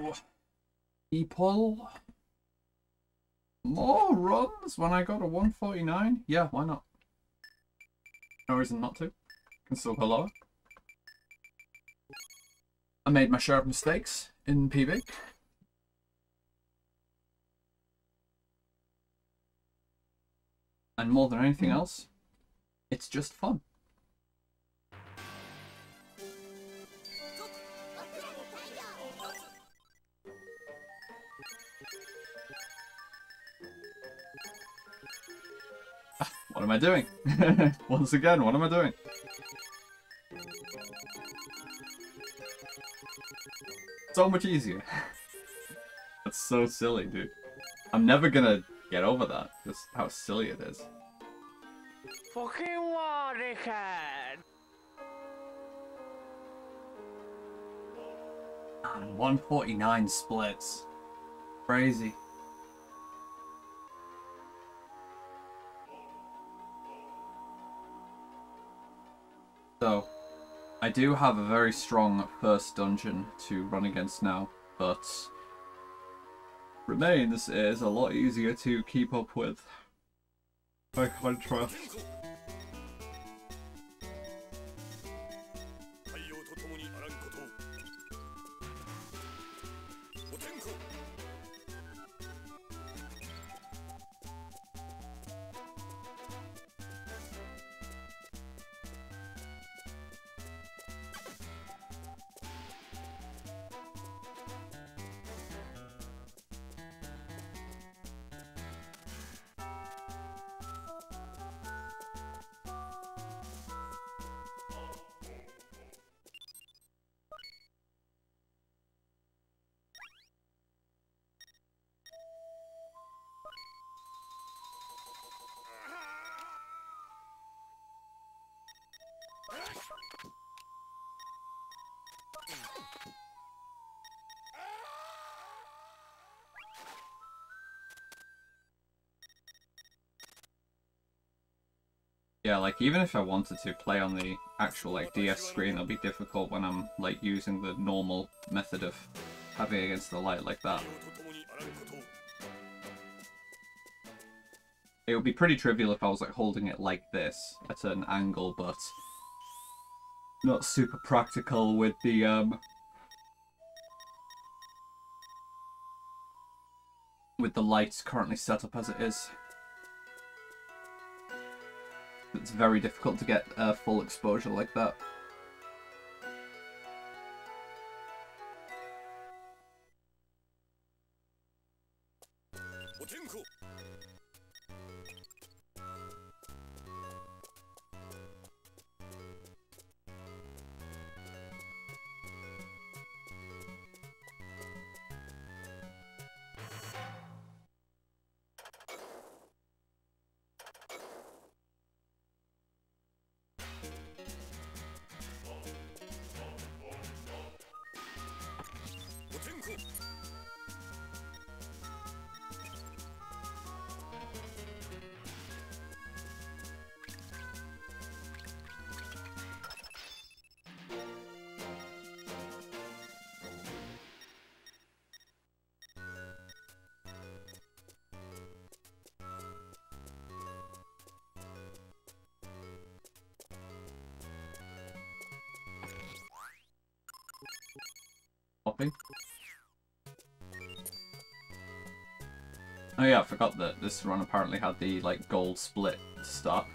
do people more runs when I go to 149? Yeah, why not? No reason not to. Can still go lower. I made my share of mistakes in PB. And more than anything else, it's just fun. What am I doing? Once again, what am I doing? So much easier. That's so silly, dude. I'm never gonna get over that. Just how silly it is. Fucking waterhead. Man, 149 splits. Crazy. So, I do have a very strong first dungeon to run against now, but remains is a lot easier to keep up with. By contrast. Yeah, like, even if I wanted to play on the actual, like, DS screen, it'll be difficult when I'm, like, using the normal method of having it against the light like that. It would be pretty trivial if I was, like, holding it like this, at an angle, but not super practical with the, with the lights currently set up as it is. It's very difficult to get full exposure like that. Copy. Oh yeah, I forgot that this run apparently had the, like, gold split to start.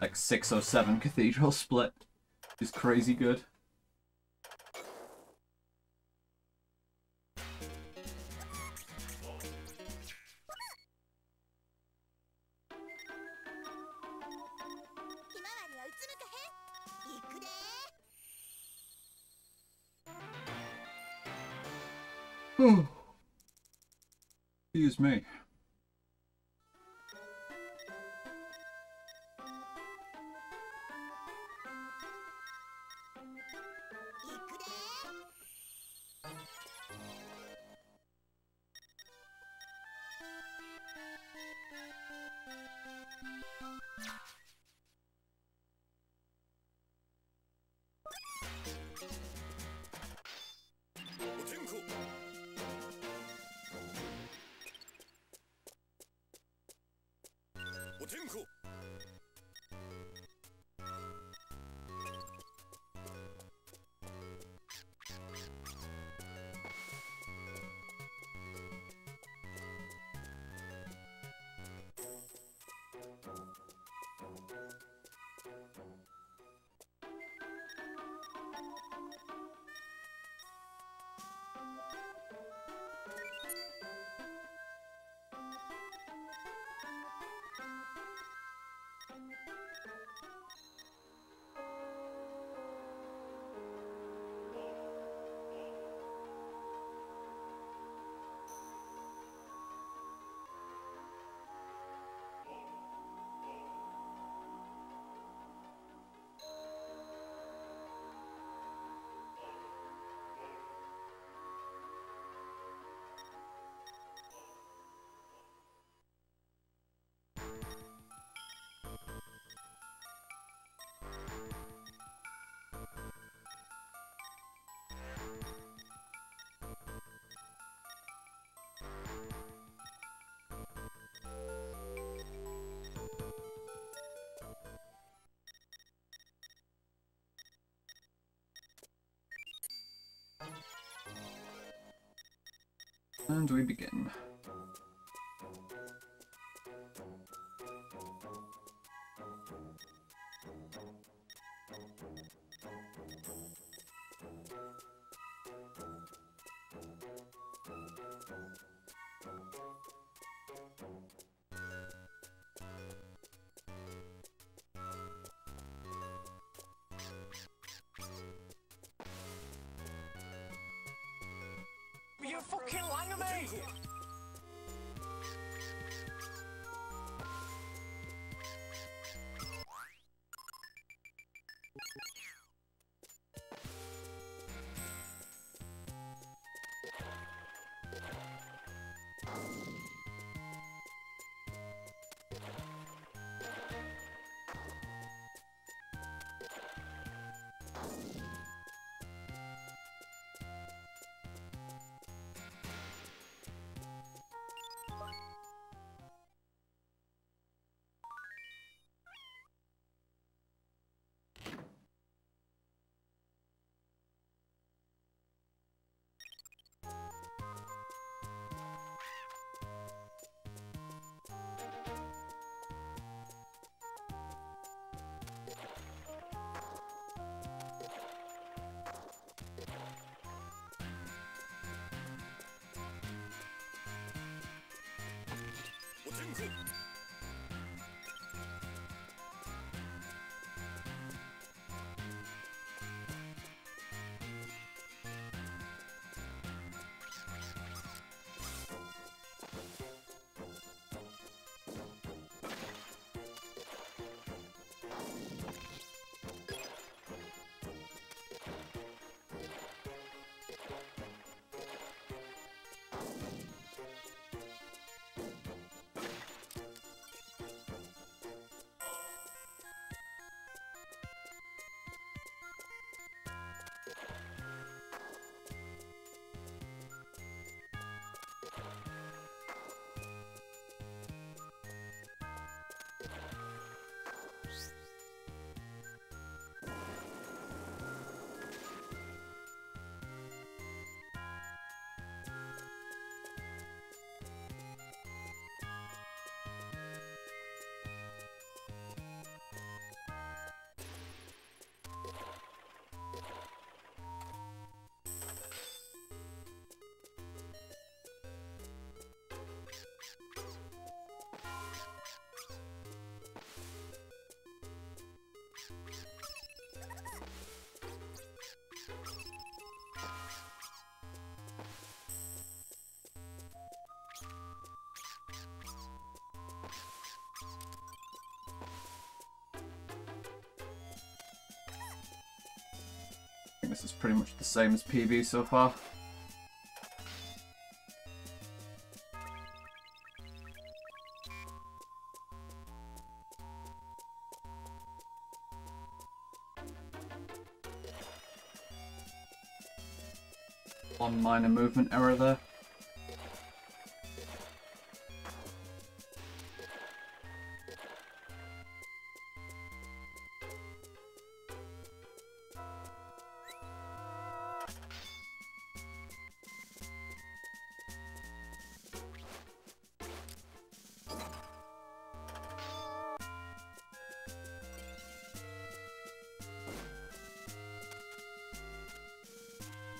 Like, 607 Cathedral split. Is crazy good. Excuse me. And we begin. You fucking lying to me! I think this is pretty much the same as PB so far. One minor movement error there.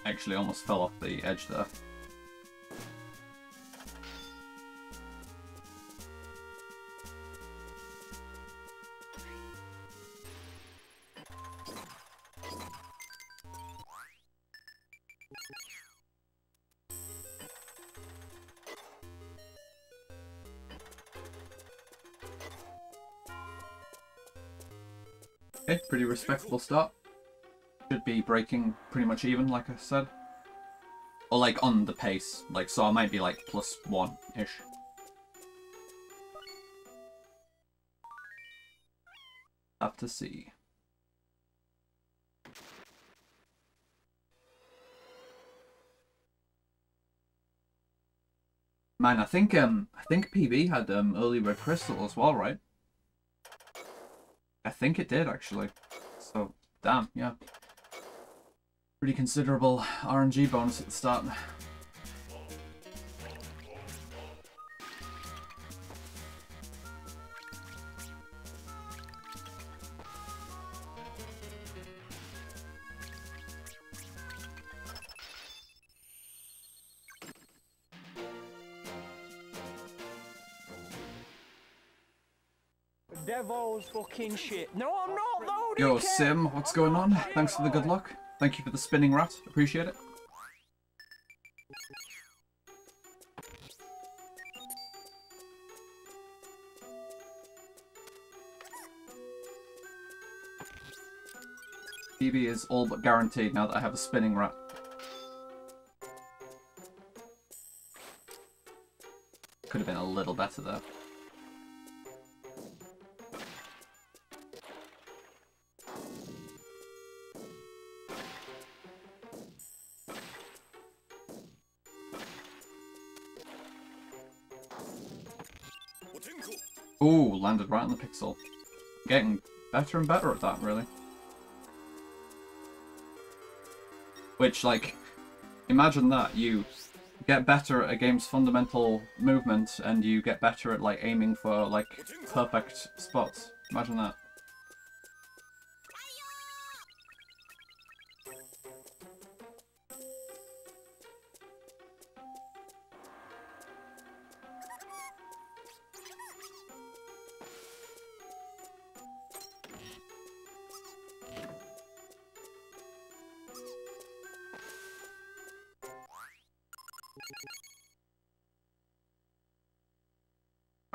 Actually almost fell off the edge there. Okay, pretty respectable start. Should be breaking pretty much even, like I said. Or like on the pace, like, so I might be like +1-ish. Have to see. Man, I think PB had early red crystal as well, right? I think it did actually. So damn, yeah. Pretty considerable RNG bonus at the start. Devil's fucking shit. No, I'm not loading. Yo, Sim, what's going on? Thanks for the good luck. Thank you for the spinning rat. Appreciate it. GB is all but guaranteed now that I have a spinning rat. Could have been a little better there. Ooh, landed right on the pixel. Getting better and better at that, really. Which, like, imagine that. You get better at a game's fundamental movement, and you get better at, like, aiming for, like, perfect spots. Imagine that.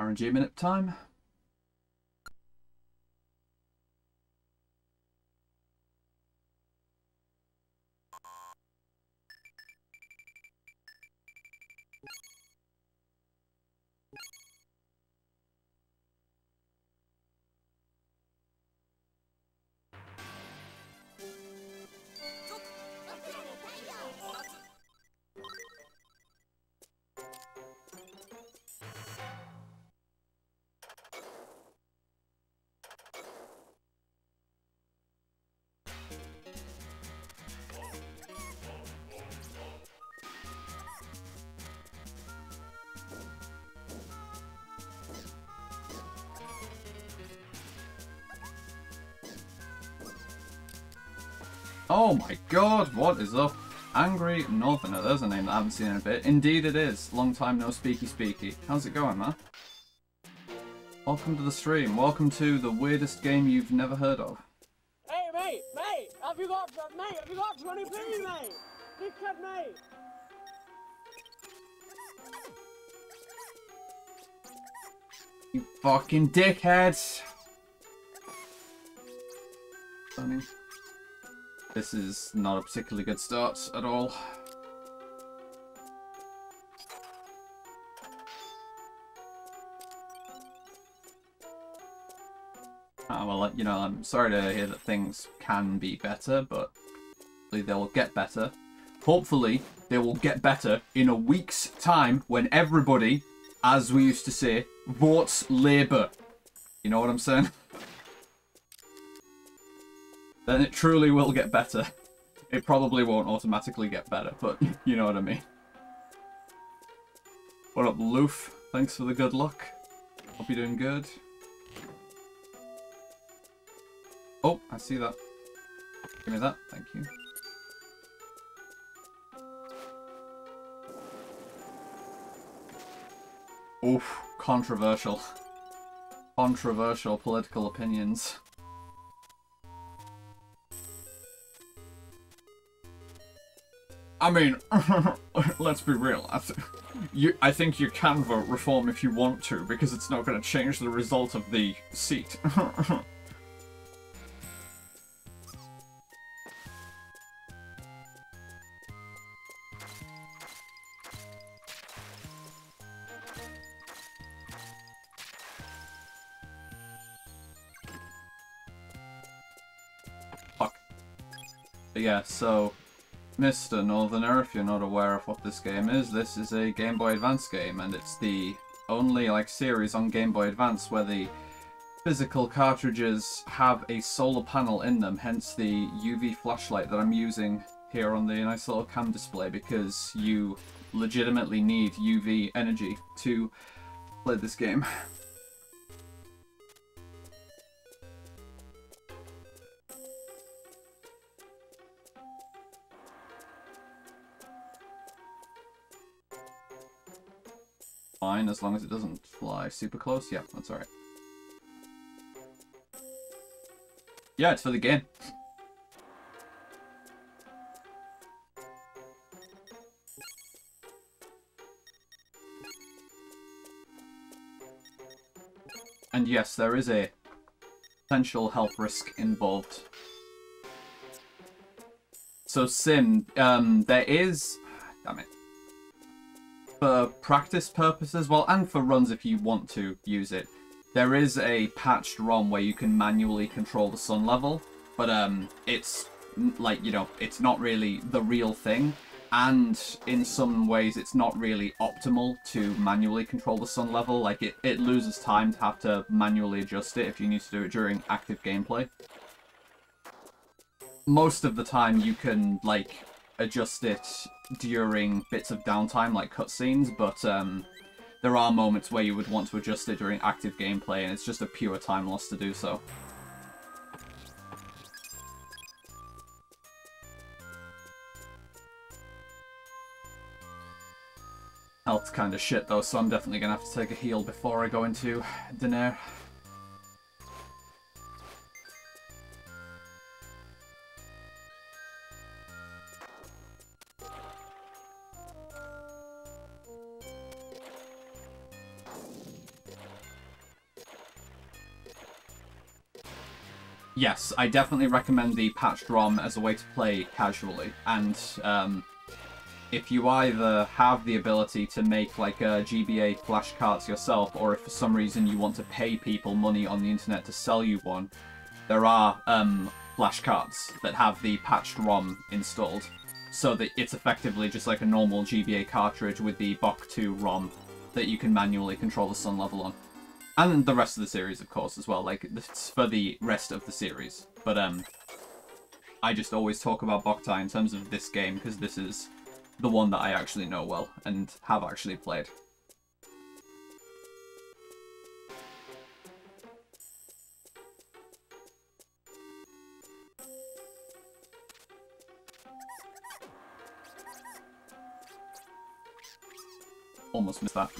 RNG minute time. Oh my god, what is up? Angry Northerner, there's a name that I haven't seen in a bit. Indeed it is. Long time no speaky. How's it going, man? Welcome to the stream. Welcome to the weirdest game you've never heard of. Hey, mate, have you got 20p, mate? Dickhead, mate. You fucking dickheads! Funny. This is not a particularly good start at all. Well, you know, I'm sorry to hear that things can be better, but hopefully they will get better. Hopefully they will get better in a week's time when everybody, as we used to say, votes Labour. You know what I'm saying? Then it truly will get better. It probably won't automatically get better, but you know what I mean. What up, Loof? Thanks for the good luck. Hope you're doing good. Oh, I see that. Give me that, thank you. Oof, controversial. Controversial political opinions. I mean, let's be real. I think you can vote reform if you want to, because it's not going to change the result of the seat. Fuck. But yeah, so... Mr. Northerner, if you're not aware of what this game is, this is a Game Boy Advance game, and it's the only series on Game Boy Advance where the physical cartridges have a solar panel in them, hence the UV flashlight that I'm using here on the nice little cam display, because you legitimately need UV energy to play this game. Fine, as long as it doesn't fly super close. Yeah, that's alright. Yeah, it's for the game. And yes, there is a potential health risk involved. So Sim, there is... Damn it. For practice purposes, well, and for runs if you want to use it, there is a patched ROM where you can manually control the sun level, but it's, like, you know, it's not really the real thing, and in some ways it's not really optimal to manually control the sun level. Like, it loses time to have to manually adjust it if you need to do it during active gameplay. Most of the time you can, like, adjust it during bits of downtime, like cutscenes, but there are moments where you would want to adjust it during active gameplay, and it's just a pure time loss to do so. Health's kind of shit though, so I'm definitely gonna have to take a heal before I go into dinner. Yes, I definitely recommend the patched ROM as a way to play casually, and if you either have the ability to make like GBA flashcards yourself, or if for some reason you want to pay people money on the internet to sell you one, there are flashcards that have the patched ROM installed, so that it's effectively just like a normal GBA cartridge with the Boktai ROM that you can manually control the sun level on. And the rest of the series, of course, as well. Like, it's for the rest of the series. But, I just always talk about Boktai in terms of this game, because this is the one that I actually know well, and have actually played. Almost missed that.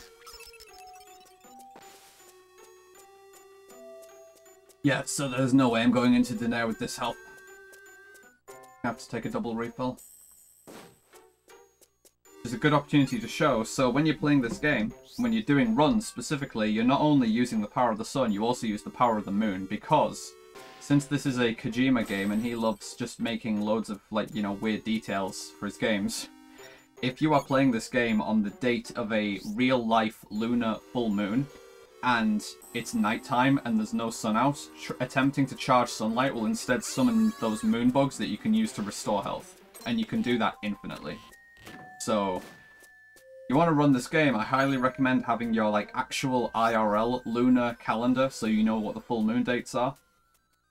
Yeah, so there's no way I'm going into dinner with this help. I have to take a double refill. It's a good opportunity to show, so when you're playing this game, when you're doing runs specifically, you're not only using the power of the sun, you also use the power of the moon, because since this is a Kojima game and he loves just making loads of, like, you know, weird details for his games, if you are playing this game on the date of a real-life lunar full moon, and it's nighttime and there's no sun out, attempting to charge sunlight will instead summon those moon bugs that you can use to restore health. And you can do that infinitely. So, you want to run this game, I highly recommend having your like actual IRL lunar calendar so you know what the full moon dates are.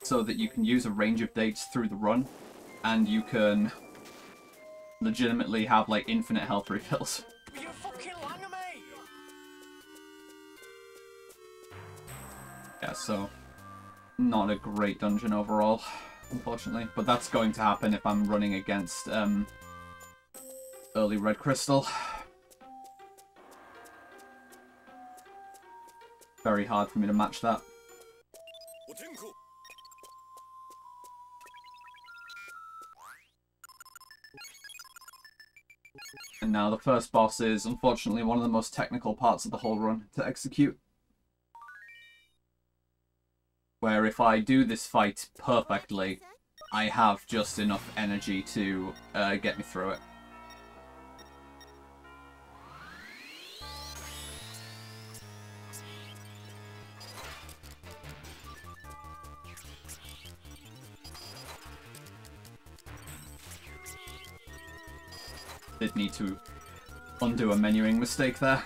So that you can use a range of dates through the run. And you can legitimately have like infinite health refills. You fucking langer, mate! Yeah, so not a great dungeon overall, unfortunately. But that's going to happen if I'm running against early red crystal. Very hard for me to match that. And now the first boss is, unfortunately, one of the most technical parts of the whole run to execute. Where if I do this fight perfectly, I have just enough energy to get me through it. Did need to undo a menuing mistake there.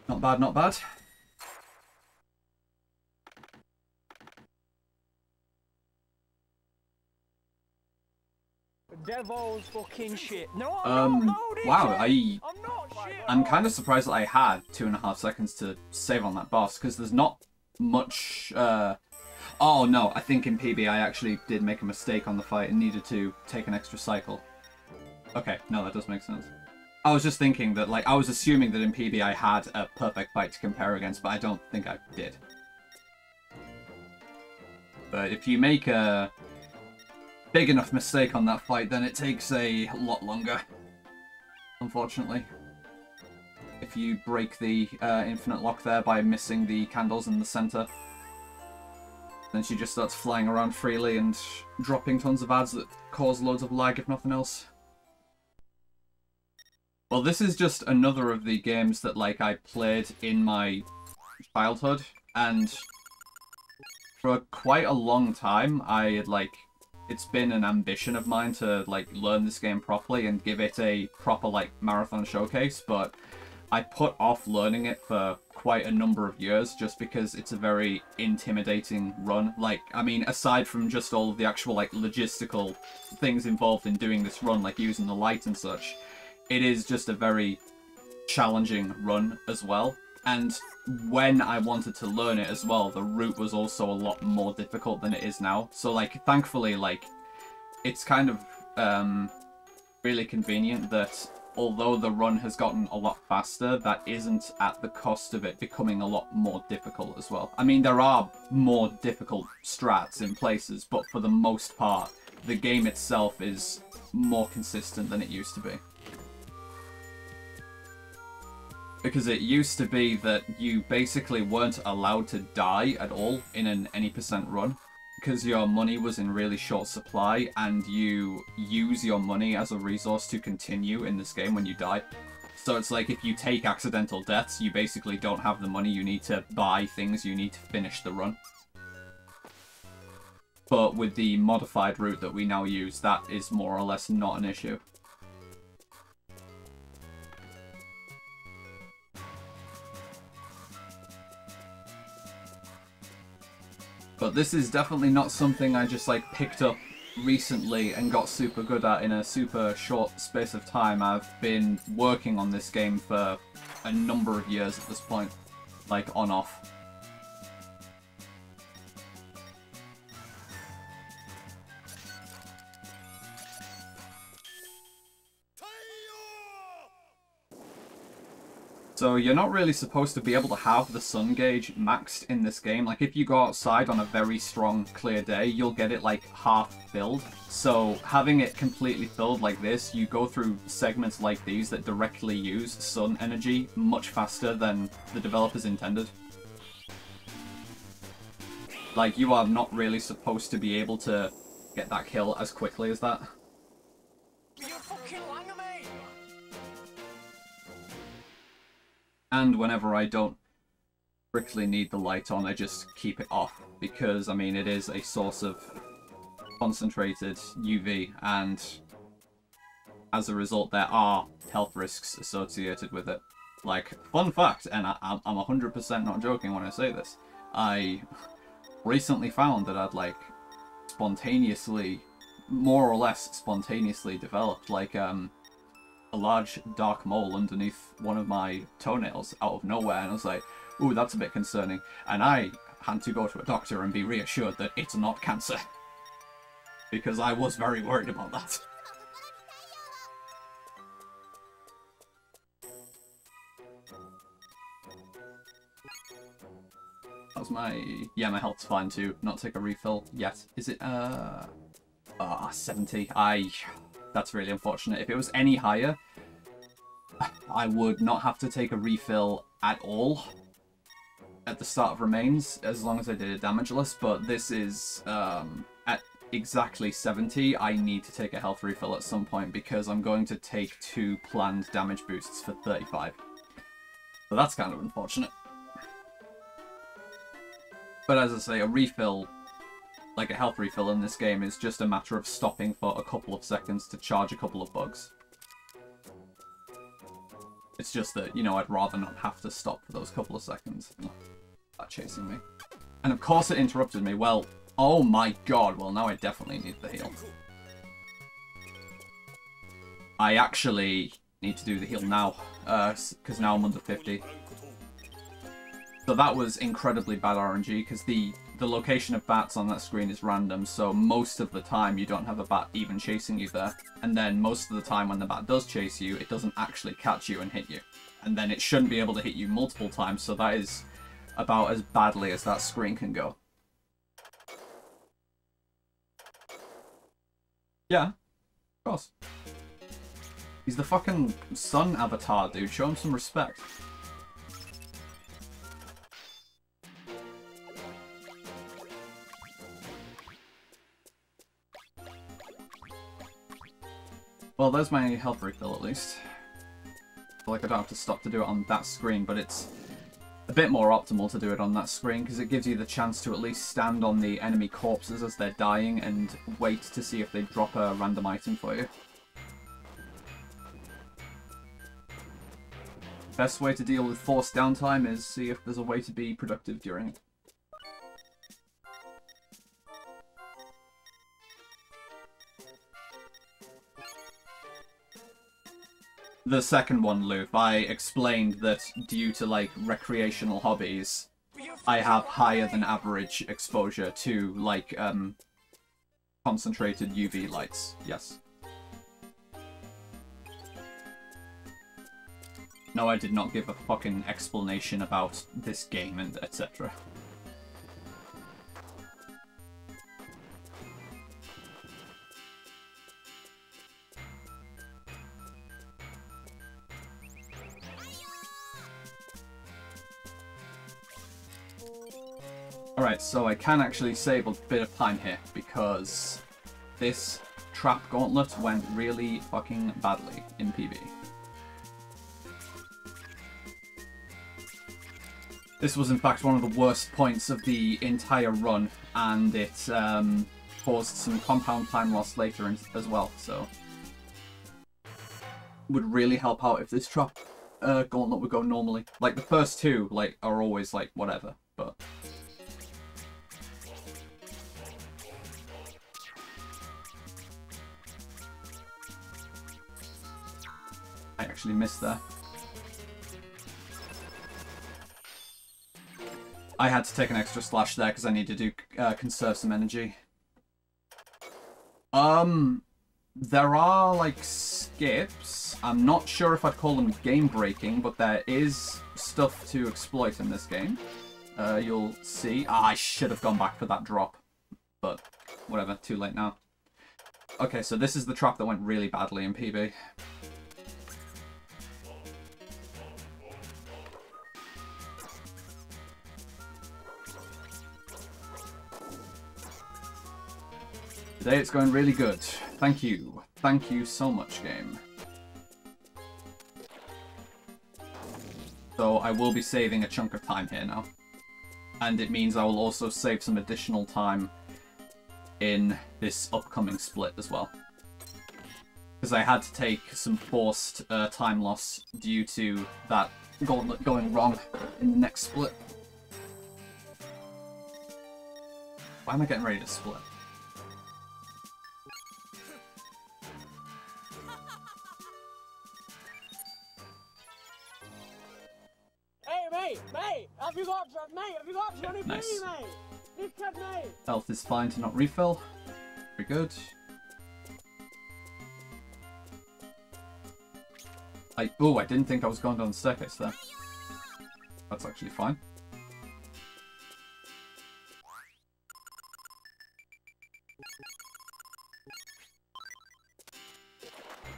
Not bad, not bad. Devil's fucking shit. No, I'm not loaded wow, yet. I'm not I'm kind of surprised that I had 2.5 seconds to save on that boss, because there's not much... Oh no, I think in PB I actually did make a mistake on the fight and needed to take an extra cycle. Okay, no, that does make sense. I was just thinking that, like, I was assuming that in PB I had a perfect fight to compare against, but I don't think I did. But if you make a big enough mistake on that fight, then it takes a lot longer, unfortunately. If you break the infinite lock there by missing the candles in the center, then she just starts flying around freely and dropping tons of ads that cause loads of lag, if nothing else. Well, this is just another of the games that, like, I played in my childhood, and for quite a long time, I had, like, it's been an ambition of mine to, like, learn this game properly and give it a proper, like, marathon showcase, but I put off learning it for quite a number of years just because it's a very intimidating run. Like, I mean, aside from just all of the actual, like, logistical things involved in doing this run, like using the light and such, it is just a very challenging run as well. And when I wanted to learn it as well, the route was also a lot more difficult than it is now. So, like, thankfully, like, it's kind of really convenient that although the run has gotten a lot faster, that isn't at the cost of it becoming a lot more difficult as well. I mean, there are more difficult strats in places, but for the most part, the game itself is more consistent than it used to be. Because it used to be that you basically weren't allowed to die at all in an any % run, because your money was in really short supply, and you use your money as a resource to continue in this game when you die. So it's like if you take accidental deaths, you basically don't have the money you need to buy things you need to finish the run. But with the modified route that we now use, that is more or less not an issue. But this is definitely not something I just, like, picked up recently and got super good at in a super short space of time. I've been working on this game for a number of years at this point, like, on-off. So you're not really supposed to be able to have the sun gauge maxed in this game. Like, if you go outside on a very strong, clear day, you'll get it, like, half filled. So having it completely filled like this, you go through segments like these that directly use sun energy much faster than the developers intended. Like, you are not really supposed to be able to get that kill as quickly as that. You fucking langer me! And whenever I don't strictly need the light on, I just keep it off, because, I mean, it is a source of concentrated UV, and as a result, there are health risks associated with it. Like, fun fact, and I'm 100% not joking when I say this, I recently found that I'd, like, spontaneously, more or less spontaneously developed, like, a large dark mole underneath one of my toenails out of nowhere, and I was like, ooh, that's a bit concerning. And I had to go to a doctor and be reassured that it's not cancer. Because I was very worried about that. How's my... Yeah, my health's fine too. Not take a refill yet. Is it, 70. That's really unfortunate. If it was any higher, I would not have to take a refill at all at the start of Remains, as long as I did a damageless, but this is, at exactly 70, I need to take a health refill at some point, because I'm going to take 2 planned damage boosts for 35. So that's kind of unfortunate. But as I say, a refill, like a health refill in this game, is just a matter of stopping for a couple of seconds to charge a couple of bugs. It's just that, you know, I'd rather not have to stop for those couple of seconds. That chasing me. And of course it interrupted me. Well, oh my god, well now I definitely need the heal. I actually Need to do the heal now, because now I'm under 50. So that was incredibly bad RNG, because the location of bats on that screen is random, so most of the time you don't have a bat even chasing you there. And then most of the time when the bat does chase you, it doesn't actually catch you and hit you. And then it shouldn't be able to hit you multiple times, so that is about as badly as that screen can go. Yeah, of course. He's the fucking sun avatar, dude. Show him some respect. Well, there's my health refill at least. I feel like I don't have to stop to do it on that screen, but it's a bit more optimal to do it on that screen because it gives you the chance to at least stand on the enemy corpses as they're dying and wait to see if they drop a random item for you. Best way to deal with forced downtime is see if there's a way to be productive during it. The second one, Luke, I explained that due to, like, recreational hobbies, I have higher than average exposure to, like, concentrated UV lights. Yes. No, I did not give a fucking explanation about this game and etc. Alright, so I can actually save a bit of time here, because this trap gauntlet went really fucking badly in PB. This was in fact one of the worst points of the entire run, and it caused some compound time loss later as well, so would really help out if this trap gauntlet would go normally. Like, the first two, like, are always, like, whatever, but... I actually missed there. I had to take an extra slash there because I needed to conserve some energy. There are, like, skips. I'm not sure if I'd call them game-breaking, but there is stuff to exploit in this game. You'll see. Ah, I should have gone back for that drop. But, whatever, too late now. Okay, so this is the trap that went really badly in PB. Today it's going really good. Thank you. Thank you so much, game. So I will be saving a chunk of time here now. And it means I will also save some additional time in this upcoming split as well. Because I had to take some forced time loss due to that gauntlet going wrong in the next split. Why am I getting ready to split? Mate, have you got 20p, nice. mate? This kid, mate. Health is fine to not refill. Very good. Oh, I didn't think I was going down the staircase there. That's actually fine.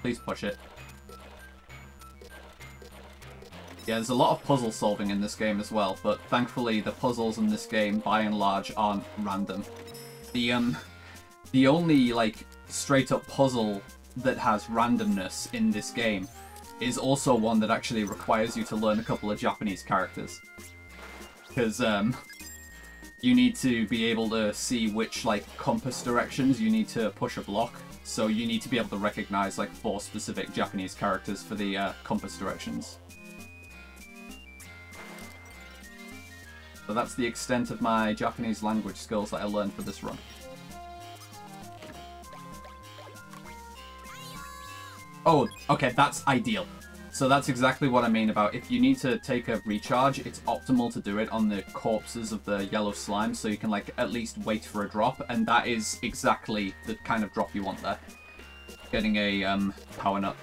Please push it. Yeah, there's a lot of puzzle solving in this game as well, but thankfully the puzzles in this game, by and large, aren't random. The only, like, straight-up puzzle that has randomness in this game is also one that actually requires you to learn a couple of Japanese characters. Because, you need to be able to see which, like, compass directions you need to push a block. So you need to be able to recognize, like, 4 specific Japanese characters for the compass directions. So that's the extent of my Japanese language skills that I learned for this run. Oh, okay, that's ideal. So that's exactly what I mean about if you need to take a recharge, it's optimal to do it on the corpses of the yellow slime, so you can, like, at least wait for a drop, and that is exactly the kind of drop you want there. Getting a power nut.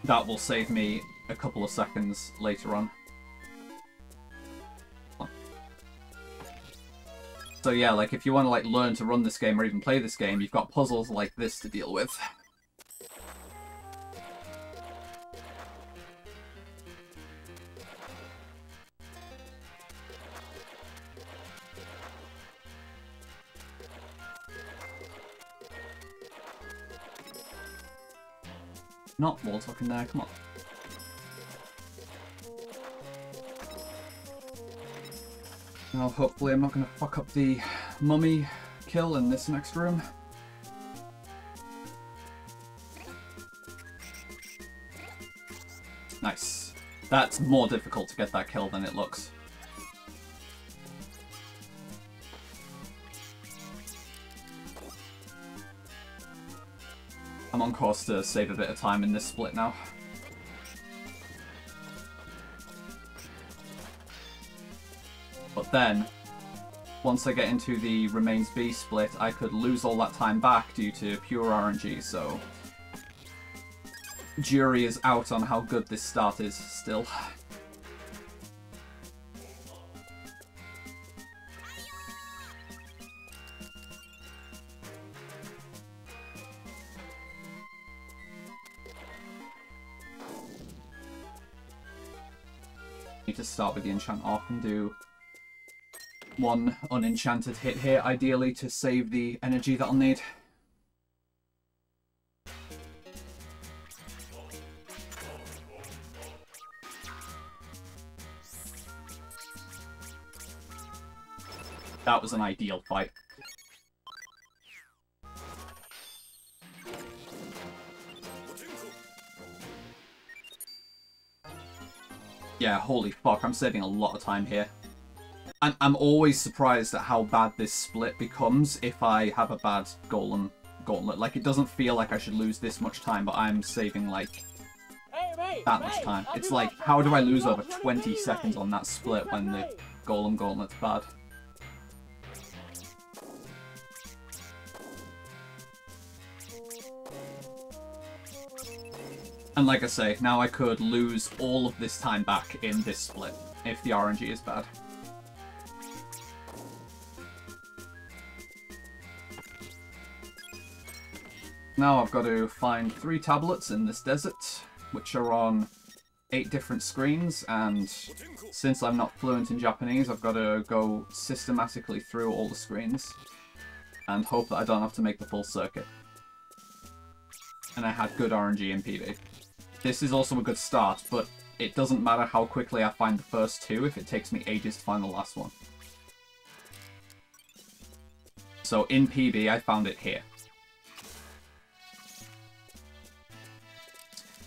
That will save me a couple of seconds later on. So yeah, like, if you want to, like, learn to run this game or even play this game, you've got puzzles like this to deal with. Not wall talking there, come on. Now, hopefully I'm not going to fuck up the mummy kill in this next room. Nice. That's more difficult to get that kill than it looks. I'm on course to save a bit of time in this split now. But then, once I get into the Remains B split, I could lose all that time back due to pure RNG, so... jury is out on how good this start is still. Need to start with the enchant off and do one unenchanted hit here, ideally, to save the energy that I'll need. That was an ideal fight. Yeah, holy fuck, I'm saving a lot of time here. And I'm always surprised at how bad this split becomes if I have a bad golem gauntlet. Like, it doesn't feel like I should lose this much time, but I'm saving, like, that much time. It's like, how do I lose over 20 seconds on that split when the golem gauntlet's bad? And like I say, now I could lose all of this time back in this split, if the RNG is bad. Now I've got to find 3 tablets in this desert, which are on 8 different screens, and since I'm not fluent in Japanese, I've got to go systematically through all the screens, and hope that I don't have to make the full circuit. And I had good RNG in PB. This is also a good start, but it doesn't matter how quickly I find the first 2 if it takes me ages to find the last one. So in PB, I found it here.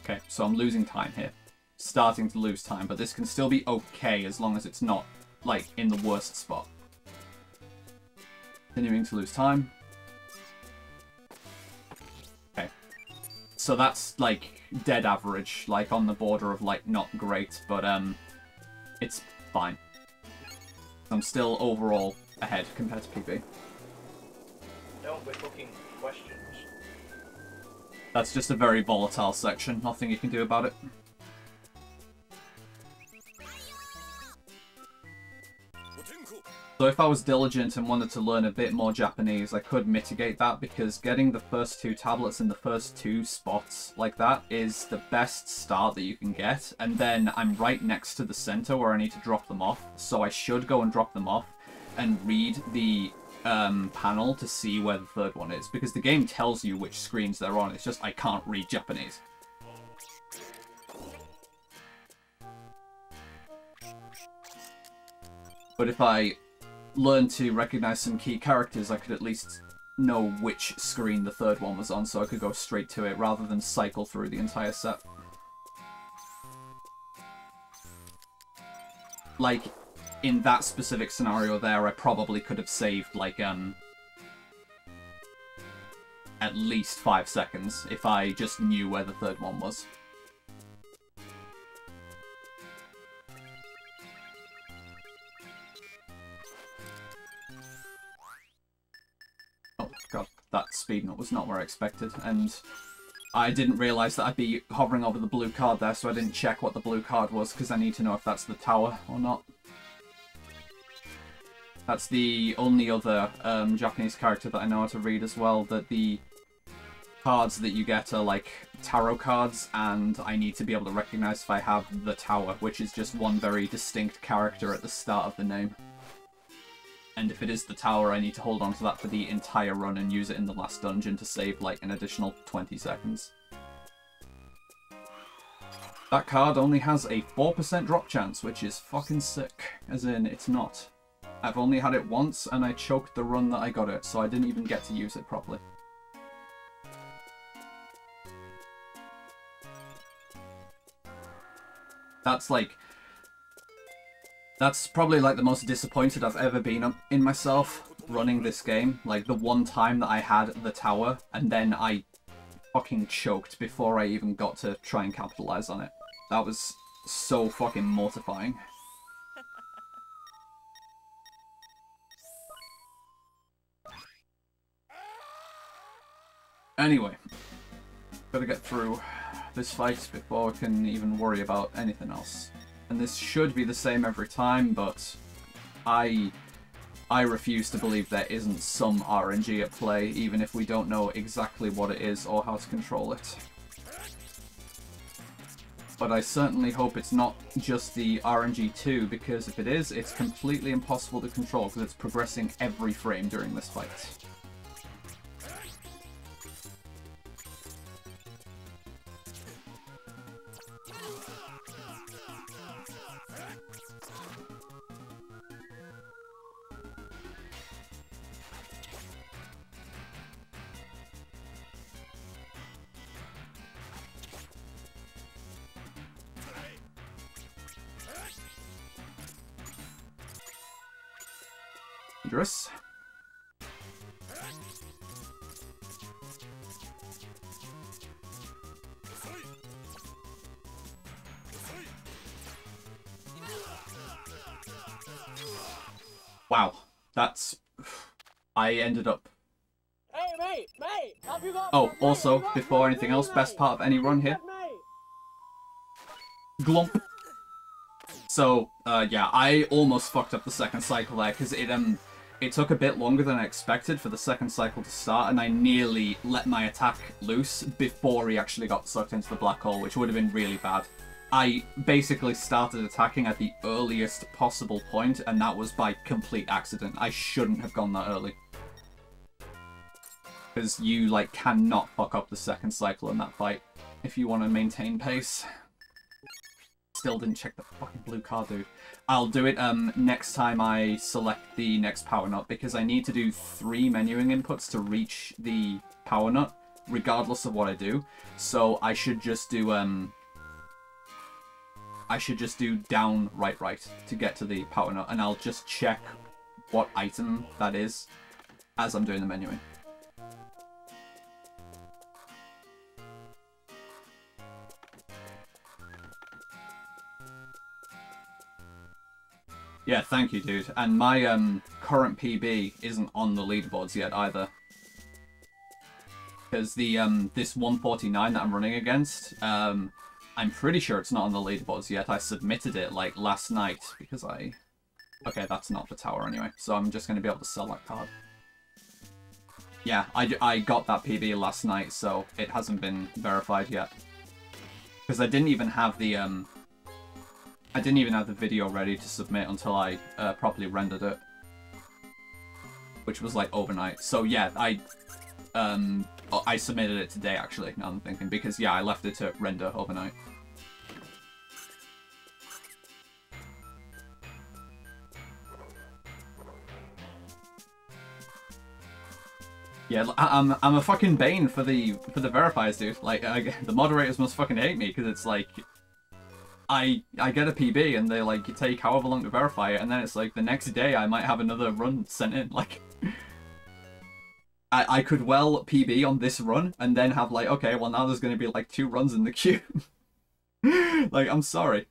Okay, so I'm losing time here. Starting to lose time, but this can still be okay as long as it's not, like, in the worst spot. Continuing to lose time. Okay. So that's, like, dead average, like, on the border of, like, not great, but, it's fine. I'm still overall ahead compared to PB. Don't be fucking questions. That's just a very volatile section, nothing you can do about it. So if I was diligent and wanted to learn a bit more Japanese, I could mitigate that, because getting the first 2 tablets in the first 2 spots like that is the best start that you can get, and then I'm right next to the center where I need to drop them off, so I should go and drop them off and read the panel to see where the 3rd one is, because the game tells you which screens they're on, it's just I can't read Japanese. But if I learn to recognize some key characters, I could at least know which screen the 3rd one was on, so I could go straight to it rather than cycle through the entire set. Like, in that specific scenario there, I probably could have saved, like, at least 5 seconds if I just knew where the third one was. Oh god, that speed nut was not where I expected, and I didn't realise that I'd be hovering over the blue card there, so I didn't check what the blue card was, because I need to know if that's the tower or not. That's the only other Japanese character that I know how to read as well, that the cards that you get are like tarot cards, and I need to be able to recognise if I have the tower, which is just one very distinct character at the start of the name. And if it is the tower, I need to hold on to that for the entire run and use it in the last dungeon to save like an additional 20 seconds. That card only has a 4% drop chance, which is fucking sick. As in, it's not. I've only had it once, and I choked the run that I got it, so I didn't even get to use it properly. That's probably like the most disappointed I've ever been in myself running this game. Like the one time that I had the tower, and then I fucking choked before I even got to try and capitalize on it. That was so fucking mortifying. Anyway, gotta get through this fight before I can even worry about anything else. And this should be the same every time, but I refuse to believe there isn't some RNG at play, even if we don't know exactly what it is or how to control it. But I certainly hope it's not just the RNG too, because if it is, it's completely impossible to control because it's progressing every frame during this fight. Dangerous. Wow, that's... I ended up... Hey, mate! Have you got Oh, mate, also, have you got before me, anything else, mate? best part of any run here. Mate. Glump. So, yeah, I almost fucked up the second cycle there, because it took a bit longer than I expected for the second cycle to start, and I nearly let my attack loose before he actually got sucked into the black hole, which would have been really bad. I basically started attacking at the earliest possible point, and that was by complete accident. I shouldn't have gone that early. Because you, like, cannot fuck up the second cycle in that fight if you want to maintain pace. Still didn't check the fucking blue card, dude. I'll do it next time I select the next power nut, because I need to do 3 menuing inputs to reach the power nut, regardless of what I do. So I should just do down, right to get to the power nut, and I'll just check what item that is as I'm doing the menuing. Yeah, thank you, dude. And my current PB isn't on the leaderboards yet either. Because the this 149 that I'm running against, I'm pretty sure it's not on the leaderboards yet. I submitted it like last night because I... Okay, that's not the tower anyway, so I'm just going to be able to sell that card. Yeah, I got that PB last night, so it hasn't been verified yet. Because I didn't even have the video ready to submit until I properly rendered it, which was like overnight. So yeah, I submitted it today actually, now I'm thinking, because yeah, I left it to render overnight. Yeah, I'm a fucking bane for the verifiers, dude. Like the moderators must fucking hate me, because it's like I get a PB and they like take however long to verify it, and then it's like the next day I might have another run sent in. Like I could well PB on this run and then have like, okay, well now there's going to be like 2 runs in the queue. Like, I'm sorry.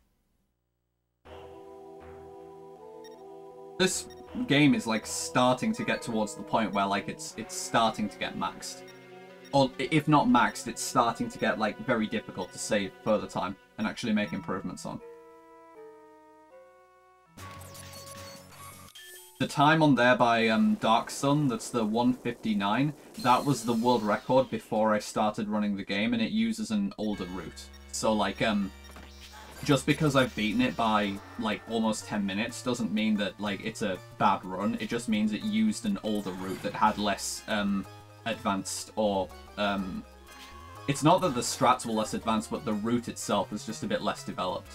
This game is like starting to get towards the point where like it's starting to get maxed. Or if not maxed, it's starting to get like very difficult to save further time and actually make improvements on. The time on there by Dark Sun, that's the 1:59, that was the world record before I started running the game, and it uses an older route. So like, just because I've beaten it by like almost 10 minutes doesn't mean that like it's a bad run. It just means it used an older route that had less advanced, or it's not that the strats were less advanced, but the route itself was just a bit less developed.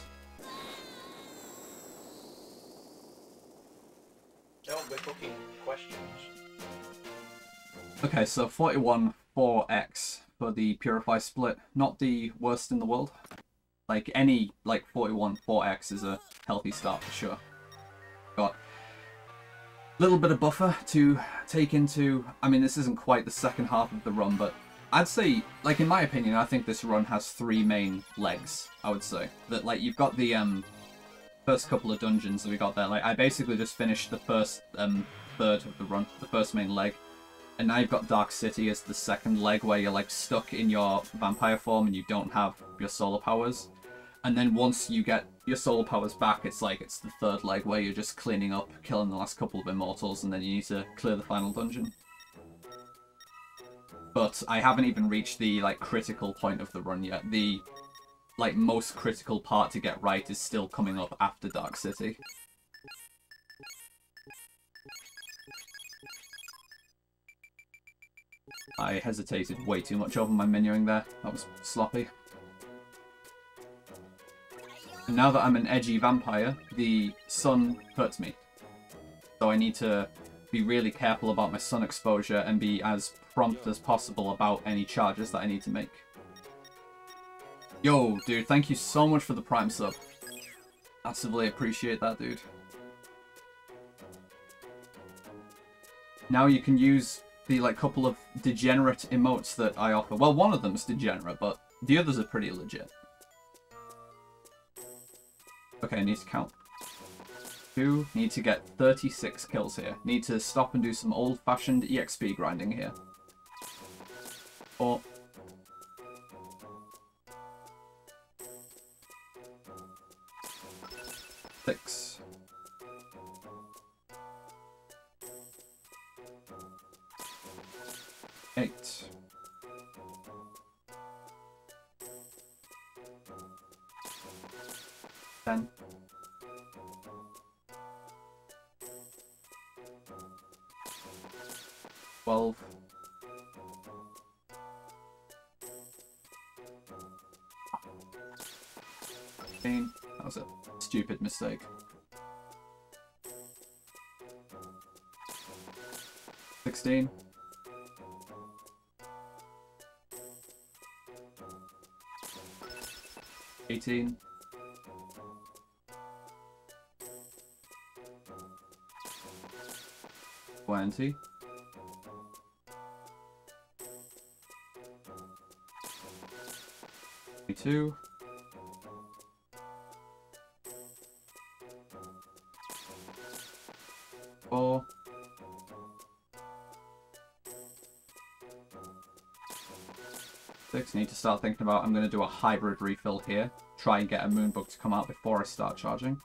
Don't be fucking questions. Okay, so 41 4x for the Purify split. Not the worst in the world. Like, any, like, 41 4x is a healthy start for sure. Got a little bit of buffer to take into... I mean, this isn't quite the second half of the run, but I'd say, like, in my opinion, I think this run has 3 main legs, I would say. That, like, you've got the first couple of dungeons that we got there. Like, I basically just finished the first third of the run, the first main leg. And now you've got Dark City as the second leg, where you're, like, stuck in your vampire form and you don't have your solar powers. And then once you get your solar powers back, it's like, it's the third leg where you're just cleaning up, killing the last couple of immortals, and then you need to clear the final dungeon. But I haven't even reached the, like, critical point of the run yet. The, like, most critical part to get right is still coming up after Dark City. I hesitated way too much over my menuing there. That was sloppy. And now that I'm an edgy vampire, the sun hurts me. So I need to be really careful about my sun exposure and be as prompt as possible about any charges that I need to make. Yo, dude, thank you so much for the Prime sub. Massively appreciate that, dude. Now you can use the, like, couple of degenerate emotes that I offer. Well, one of them's degenerate, but the others are pretty legit. Okay, I need to count. 2, need to get 36 kills here. Need to stop and do some old-fashioned EXP grinding here. 4. 6. 8. 10. 12. 15. That was a stupid mistake. 16. 18. 20. 22. 4. 6. Need to start thinking about, I'm going to do a hybrid refill here. Try and get a moonbug to come out before I start charging.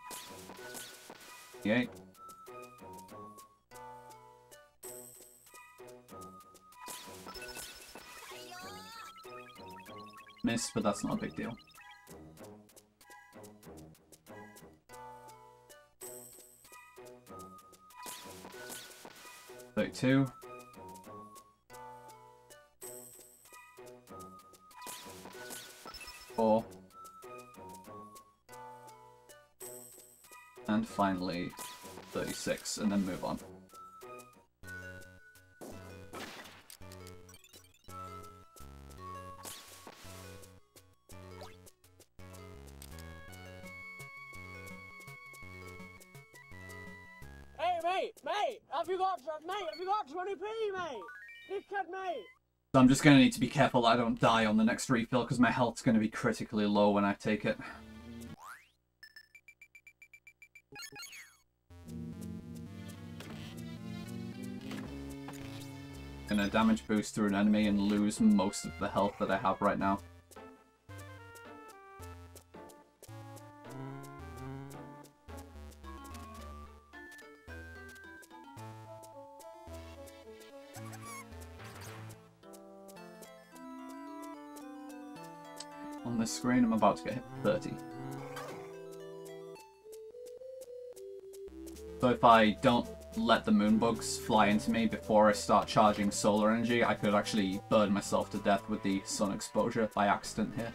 8. Missed, but that's not a big deal. 32. 4. And finally 36, and then move on. Hey, mate, have you got 20p, mate? He killed me! So I'm just going to need to be careful that I don't die on the next refill, because my health's going to be critically low when I take it. Gonna damage boost through an enemy and lose most of the health that I have right now. On this screen, I'm about to get hit 30. So if I don't let the moonbugs fly into me before I start charging solar energy, I could actually burn myself to death with the sun exposure by accident here.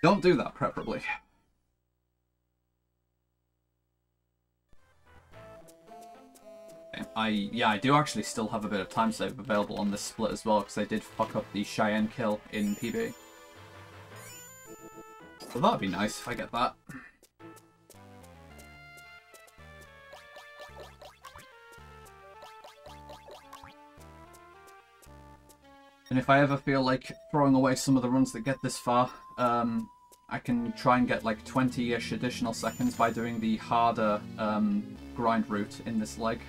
Don't do that, preferably. I do actually still have a bit of time save available on this split as well, because I did fuck up the Cheyenne kill in PB. So that'd be nice if I get that. And if I ever feel like throwing away some of the runs that get this far, I can try and get like 20-ish additional seconds by doing the harder grind route in this leg.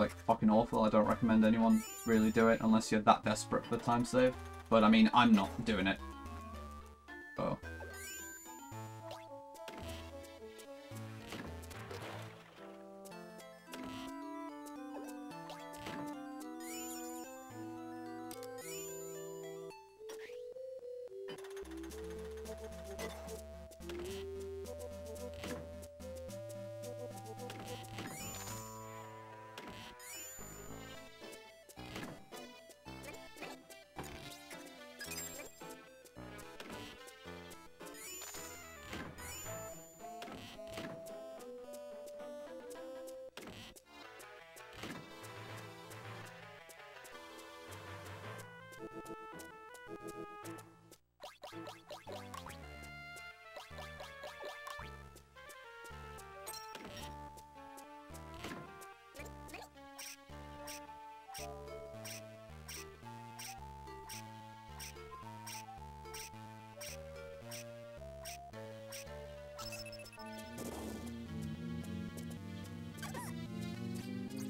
Like fucking awful. I don't recommend anyone really do it unless you're that desperate for time save. But I mean, I'm not doing it. So.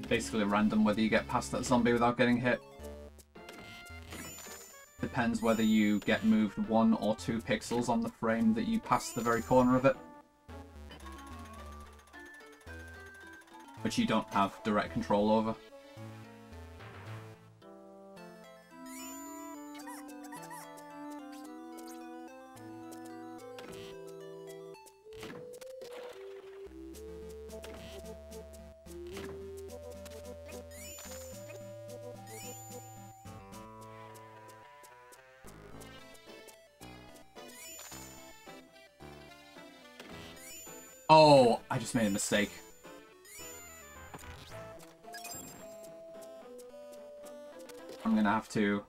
Basically random whether you get past that zombie without getting hit. Depends whether you get moved 1 or 2 pixels on the frame that you pass the very corner of it. Which you don't have direct control over. Oh, I just made a mistake. I'm gonna have to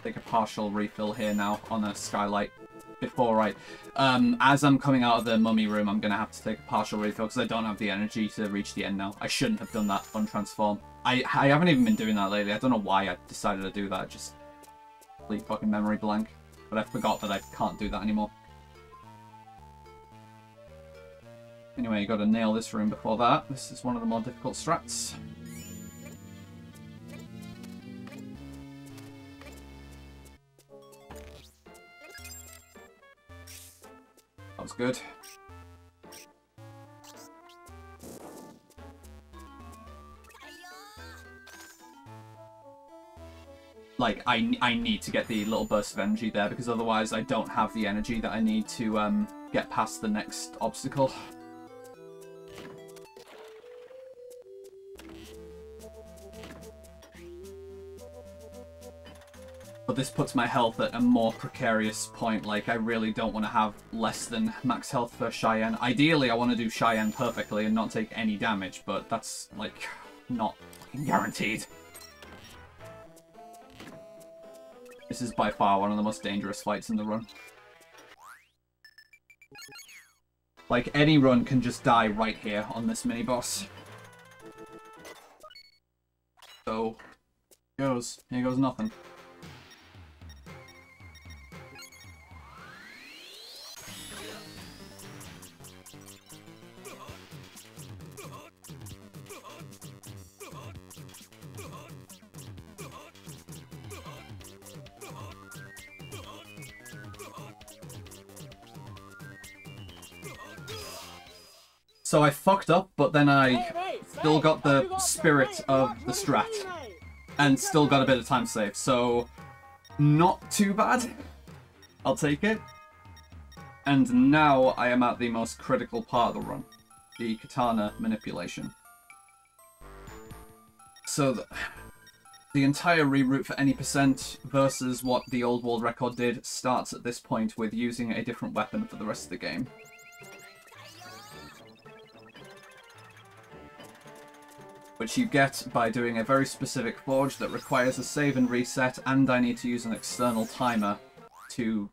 take a partial refill here now on a skylight before as I'm coming out of the mummy room, I'm gonna have to take a partial refill because I don't have the energy to reach the end now. I shouldn't have done that untransform. I haven't even been doing that lately. I don't know why I decided to do that. Just complete fucking memory blank. But I forgot that I can't do that anymore. Anyway, you gotta nail this room before that. This is one of the more difficult strats. That was good. Like, I need to get the little burst of energy there, because otherwise I don't have the energy that I need to get past the next obstacle. But this puts my health at a more precarious point. Like, I really don't want to have less than max health for Cheyenne. Ideally, I want to do Cheyenne perfectly and not take any damage, but that's, like, not fucking guaranteed. This is by far one of the most dangerous fights in the run. Like, any run can just die right here on this mini-boss. So, here goes nothing. So I fucked up, but then I still got the spirit of the strat. And still got a bit of time saved, so not too bad. I'll take it. And now I am at the most critical part of the run. The katana manipulation. So the entire reroute for any percent versus what the old world record did starts at this point with using a different weapon for the rest of the game. Which you get by doing a very specific forge that requires a save and reset, and I need to use an external timer to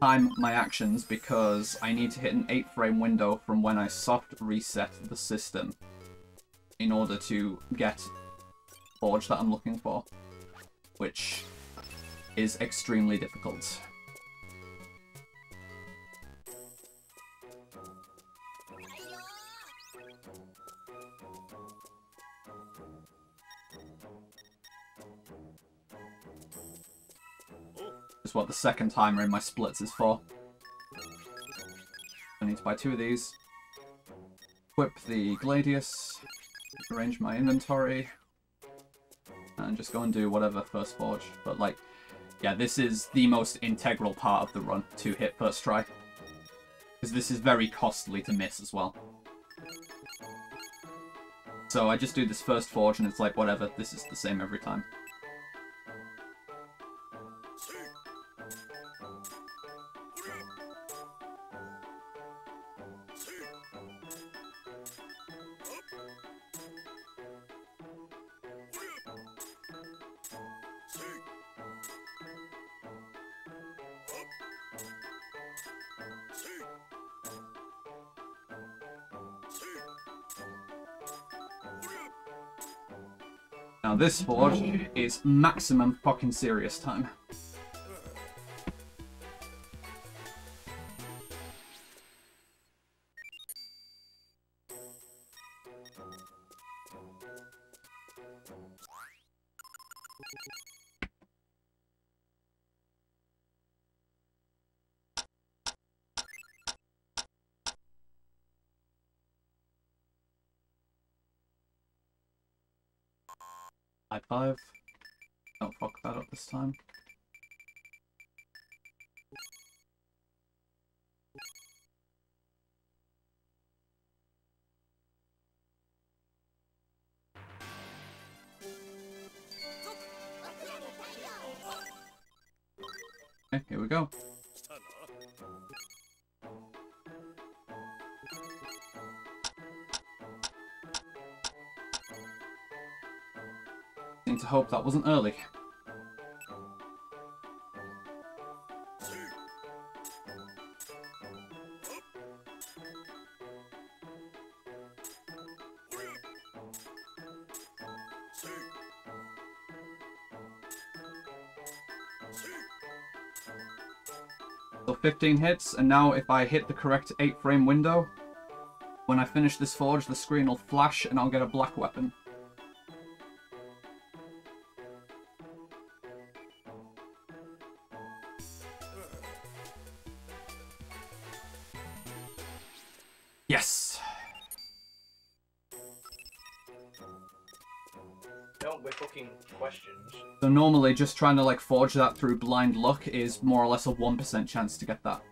time my actions because I need to hit an 8-frame window from when I soft reset the system in order to get the forge that I'm looking for, which is extremely difficult. Is what the second timer in my splits is for. I need to buy 2 of these. Equip the Gladius. Arrange my inventory. And just go and do whatever first forge. But like, yeah, this is the most integral part of the run to hit first try. Because this is very costly to miss as well. So I just do this first forge and it's like, whatever, this is the same every time. Now this forge is maximum fucking serious time. High five. Don't fuck that up this time. Okay, here we go. Need to hope that wasn't early. So 15 hits, and now if I hit the correct 8-frame window, when I finish this forge, the screen will flash and I'll get a black weapon. Yes! Don't be fucking questions. So normally just trying to like forge that through blind luck is more or less a 1% chance to get that.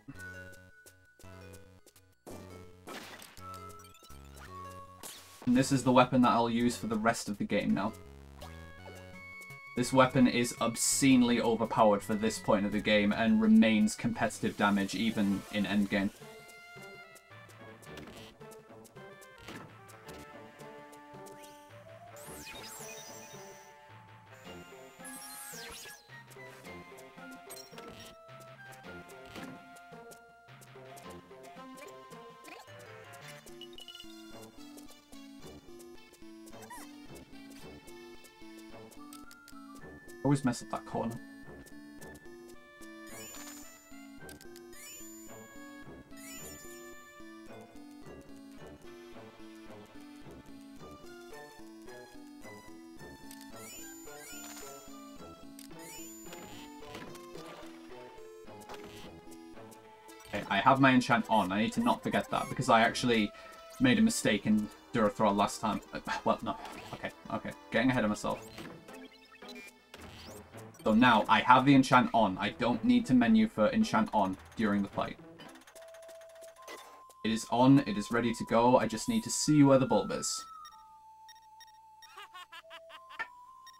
And this is the weapon that I'll use for the rest of the game now. This weapon is obscenely overpowered for this point of the game and remains competitive damage even in endgame. Always mess up that corner. Okay, I have my enchant on. I need to not forget that because I actually made a mistake in Durathrall last time. Well, no. Okay. Getting ahead of myself. So now I have the enchant on. I don't need to menu for enchant on during the fight. It is on. It is ready to go. I just need to see where the bulb is.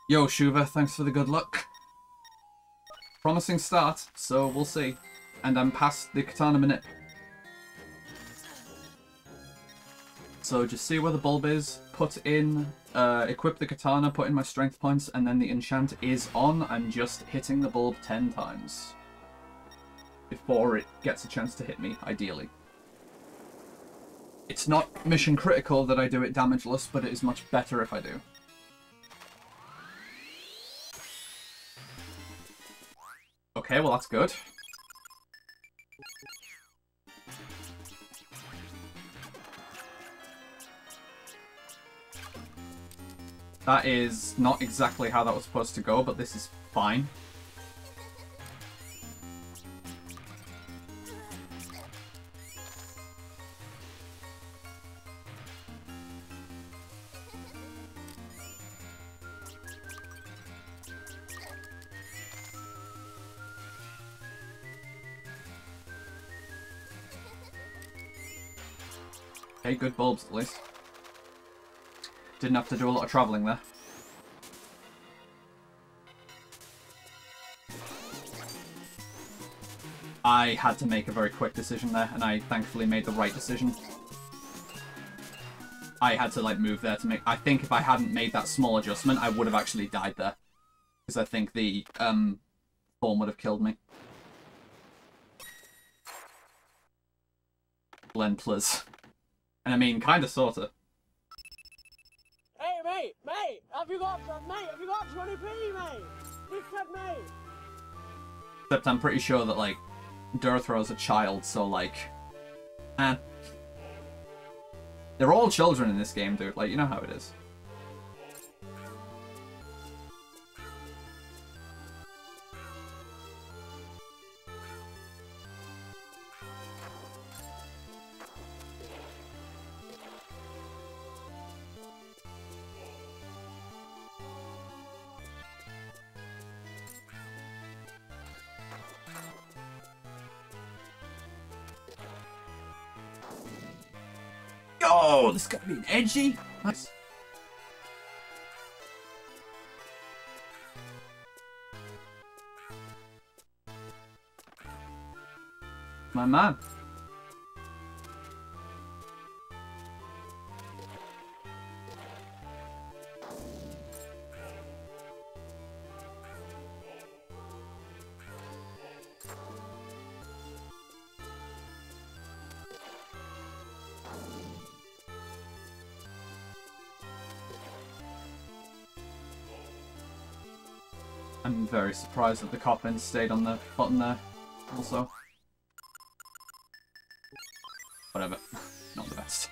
Yo, Shuva, thanks for the good luck. Promising start, so we'll see. And I'm past the Katana Minute. So just see where the bulb is, put in, equip the Katana, put in my strength points, and then the enchant is on. I'm just hitting the bulb 10 times. Before it gets a chance to hit me, ideally. It's not mission critical that I do it damageless, but it is much better if I do. Okay, well that's good. That is not exactly how that was supposed to go, but this is fine. Okay, good bulbs at least. Didn't have to do a lot of travelling there. I had to make a very quick decision there, and I thankfully made the right decision. I had to, like, move there to make... I think if I hadn't made that small adjustment, I would have actually died there. Because I think the, form would have killed me. Lentless. And I mean, kinda, sorta. Hey, mate, have you got 20p, mate? He said mate. Except I'm pretty sure that, like, Durathrall's a child, so, like... They're all children in this game, dude. Like, you know how it is. Oh, this is gonna be edgy. Nice. My man. I'm very surprised that the coffin stayed on the button there, also. Whatever. Not the best.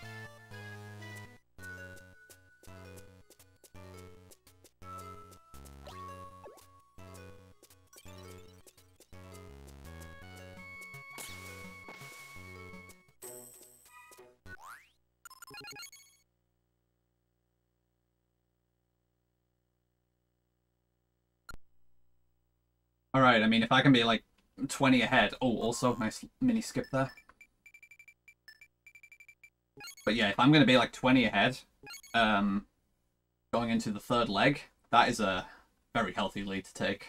Alright, I mean, if I can be, like, 20 ahead... Oh, also, nice mini skip there. But yeah, if I'm going to be, like, 20 ahead, going into the third leg, that is a very healthy lead to take.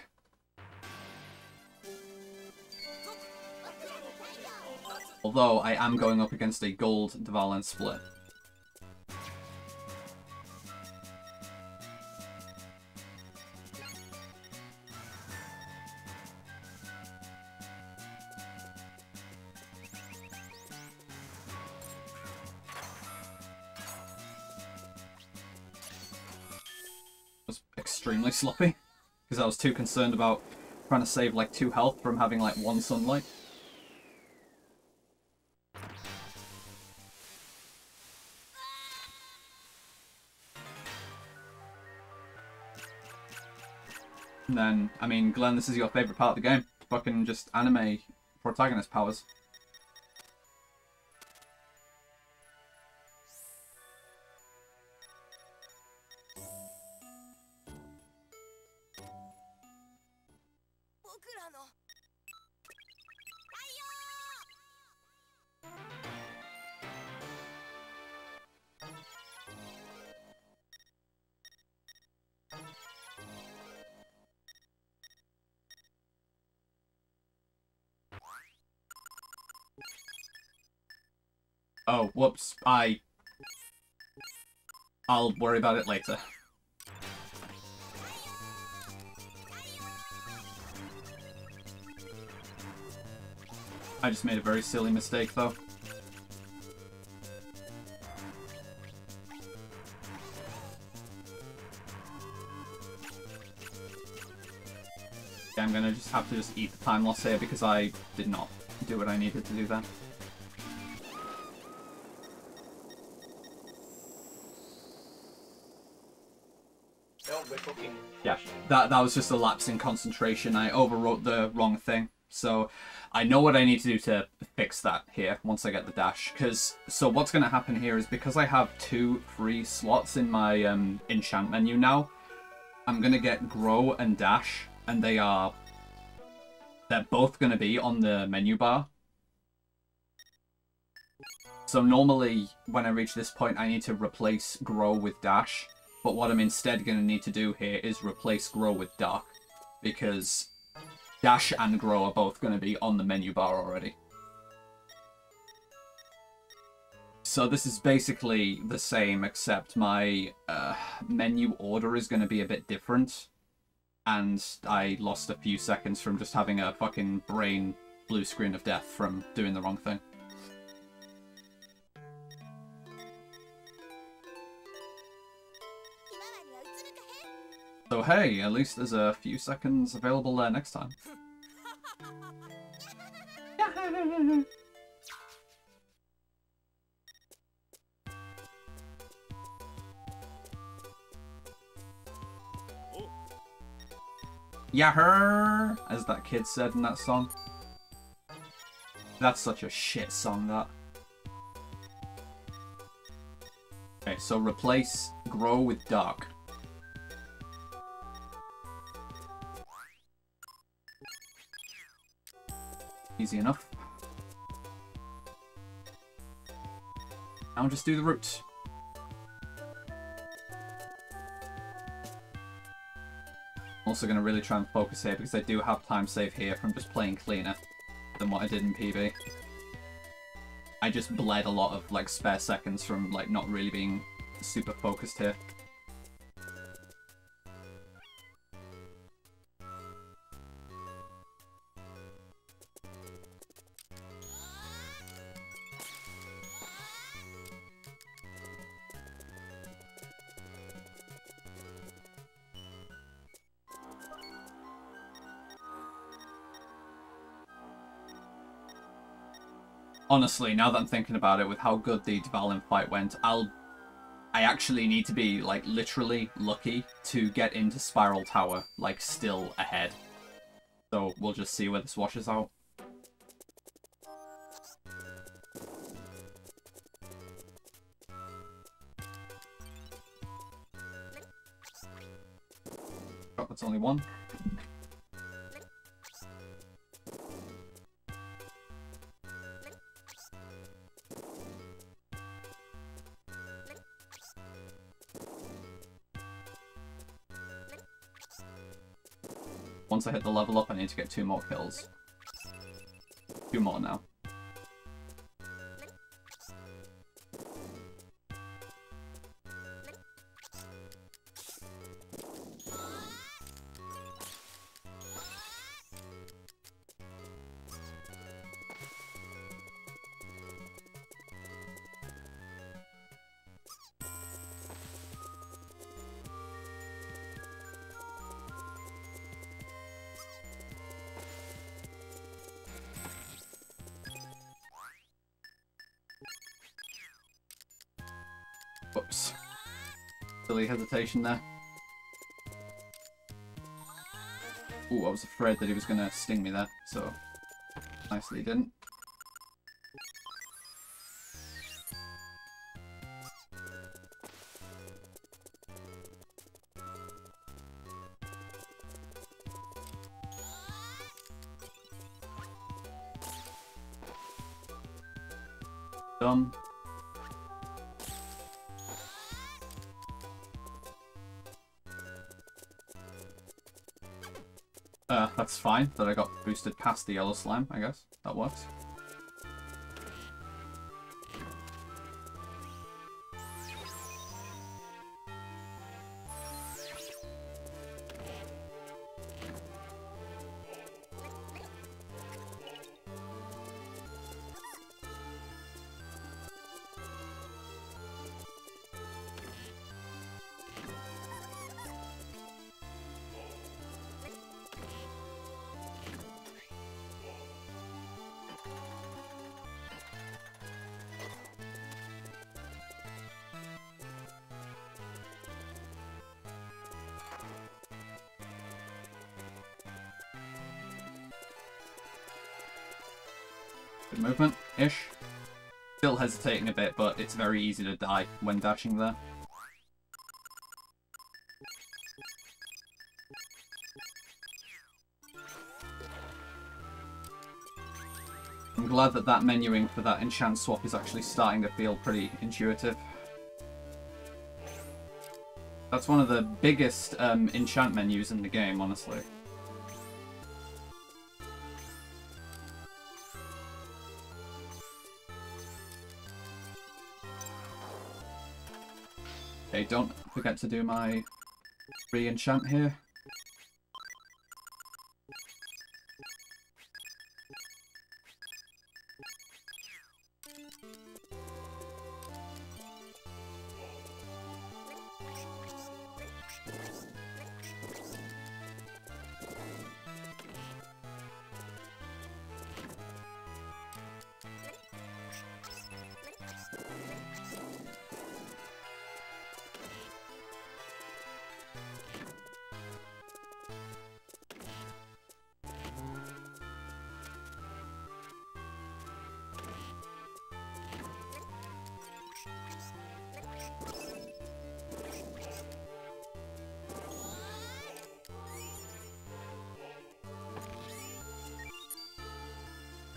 Although, I am going up against a gold Dvalin split. Extremely sloppy. Because I was too concerned about trying to save like 2 health from having like 1 sunlight. And then, I mean, Glenn, this is your favourite part of the game. Fucking just anime protagonist powers. Oh, whoops. I'll worry about it later. I just made a very silly mistake, though. Yeah, I'm gonna just have to just eat the time loss here because I did not do what I needed to do there. Yeah, that was just a lapse in concentration. I overwrote the wrong thing. So I know what I need to do to fix that here once I get the dash. So what's going to happen here is because I have 2 free slots in my enchant menu now, I'm going to get grow and dash, and they're both going to be on the menu bar. So normally when I reach this point I need to replace grow with dash. But what I'm instead going to need to do here is replace grow with dark, because dash and grow are both going to be on the menu bar already. So this is basically the same, except my menu order is going to be a bit different. And I lost a few seconds from just having a fucking brain blue screen of death from doing the wrong thing. So hey, at least there's a few seconds available there next time. Yahoo! As that kid said in that song. That's such a shit song, that. Okay, so replace grow with dark. Easy enough. Now just do the route. I'm also going to really try and focus here because I do have time save here from just playing cleaner than what I did in PB. I just bled a lot of like spare seconds from like not really being super focused here. Honestly, now that I'm thinking about it, with how good the Dvalin fight went, I actually need to be, like, literally lucky to get into Spiral Tower, like, still ahead. So we'll just see where this washes out. Oh, that's only one. Once I hit the level up, I need to get 2 more kills. 2 more now. Whoops. Silly hesitation there. Ooh, I was afraid that he was gonna sting me there, so nicely he didn't. Done. That's fine, that I got boosted past the yellow slime, I guess. That works. Good movement-ish. Still hesitating a bit, but it's very easy to die when dashing there. I'm glad that that menuing for that enchant swap is actually starting to feel pretty intuitive. That's one of the biggest enchant menus in the game, honestly. Okay, don't forget to do my re-enchant here.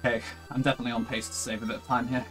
Okay, I'm definitely on pace to save a bit of time here.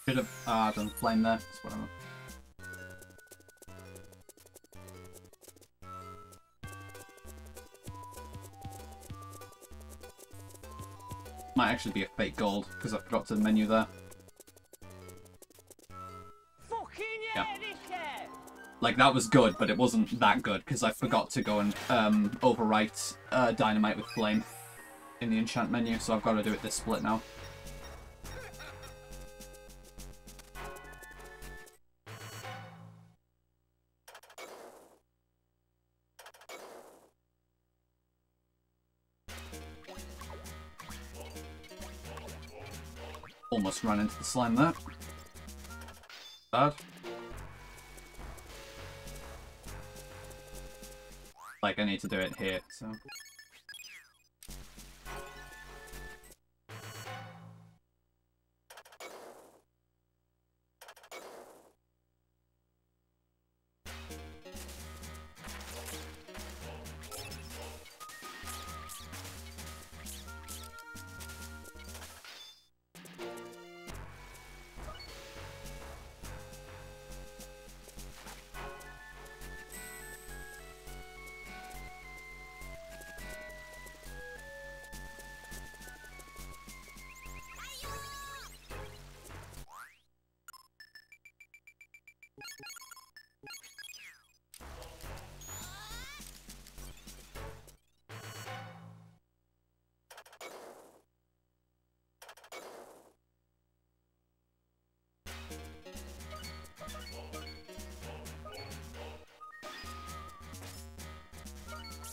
Should have done flame there, it's whatever. Might actually be a fake gold, because I forgot to menu there. Yeah. Like, that was good, but it wasn't that good, because I forgot to go and overwrite Dynamite with Flame in the enchant menu, so I've got to do it this split now. Almost ran into the slime there. Bad. Like, I need to do it here, so...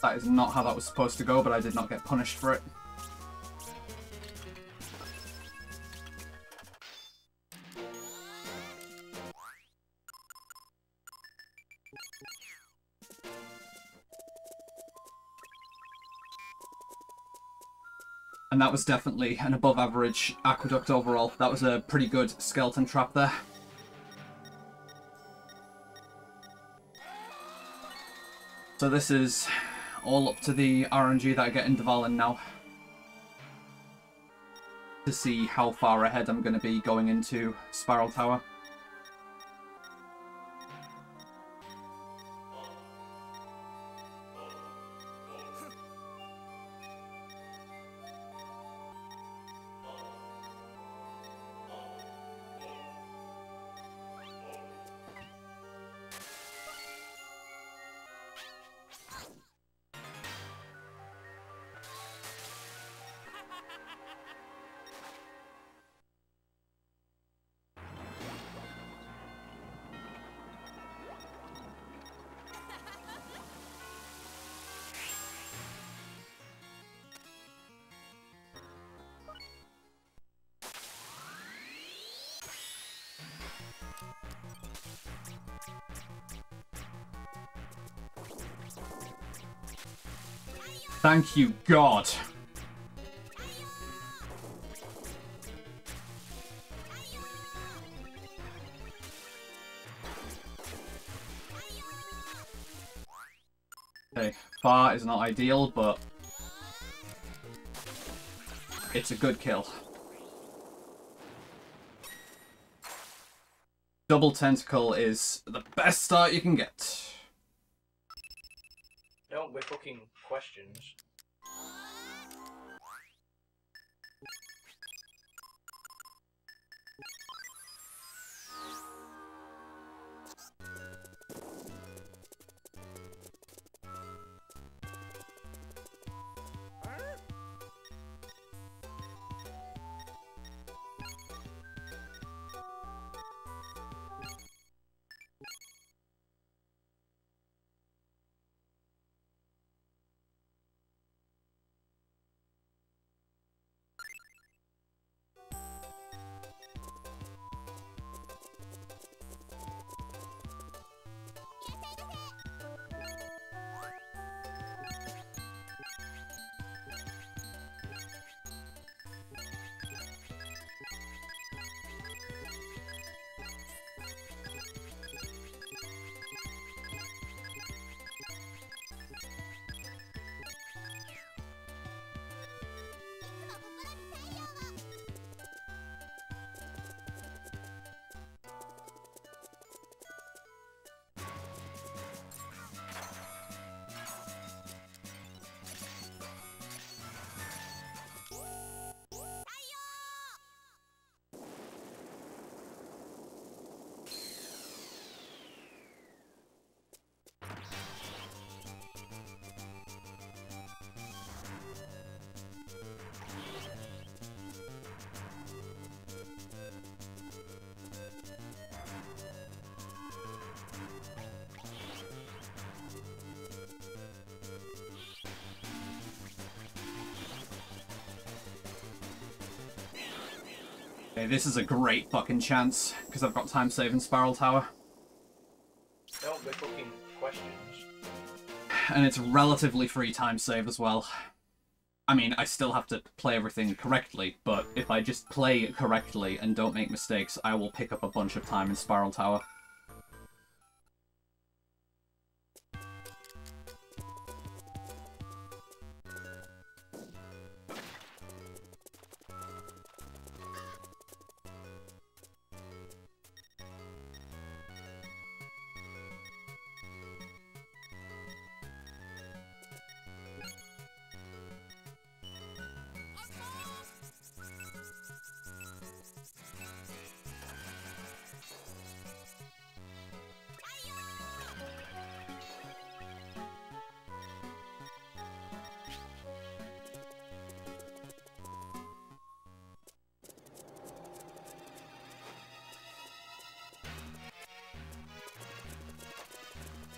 That is not how that was supposed to go, but I did not get punished for it. And that was definitely an above average aqueduct overall. That was a pretty good skeleton trap there. So this is all up to the RNG that I get in Dvalin now. To see how far ahead I'm going to be going into Spiral Tower. Thank you, God. Okay, far is not ideal, but it's a good kill. Double tentacle is the best start you can get. Don't be fucking questions. Okay, this is a great fucking chance, because I've got time saving Spiral Tower. Don't be fucking questions. And it's relatively free time save as well. I mean, I still have to play everything correctly, but if I just play it correctly and don't make mistakes, I will pick up a bunch of time in Spiral Tower.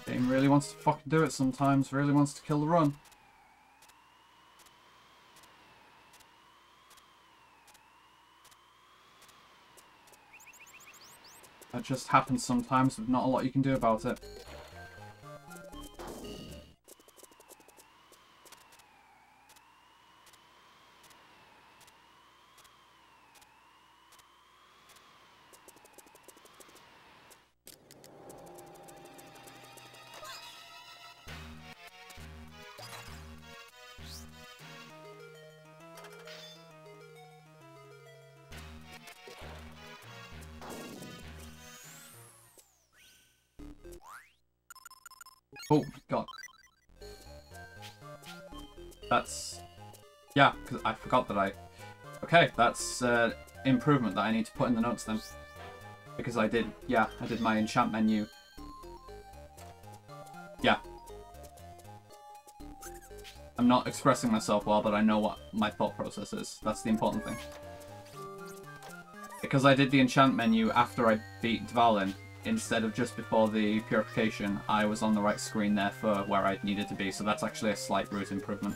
Game really wants to fucking do it sometimes, really wants to kill the run. That just happens sometimes, but not a lot you can do about it. Oh, God. That's... Yeah, because I forgot that I... Okay, that's improvement that I need to put in the notes then. Because I did, yeah, I did my enchant menu. Yeah. I'm not expressing myself well, but I know what my thought process is. That's the important thing. Because I did the enchant menu after I beat Dvalin, instead of just before the purification, I was on the right screen there for where I needed to be, so that's actually a slight route improvement.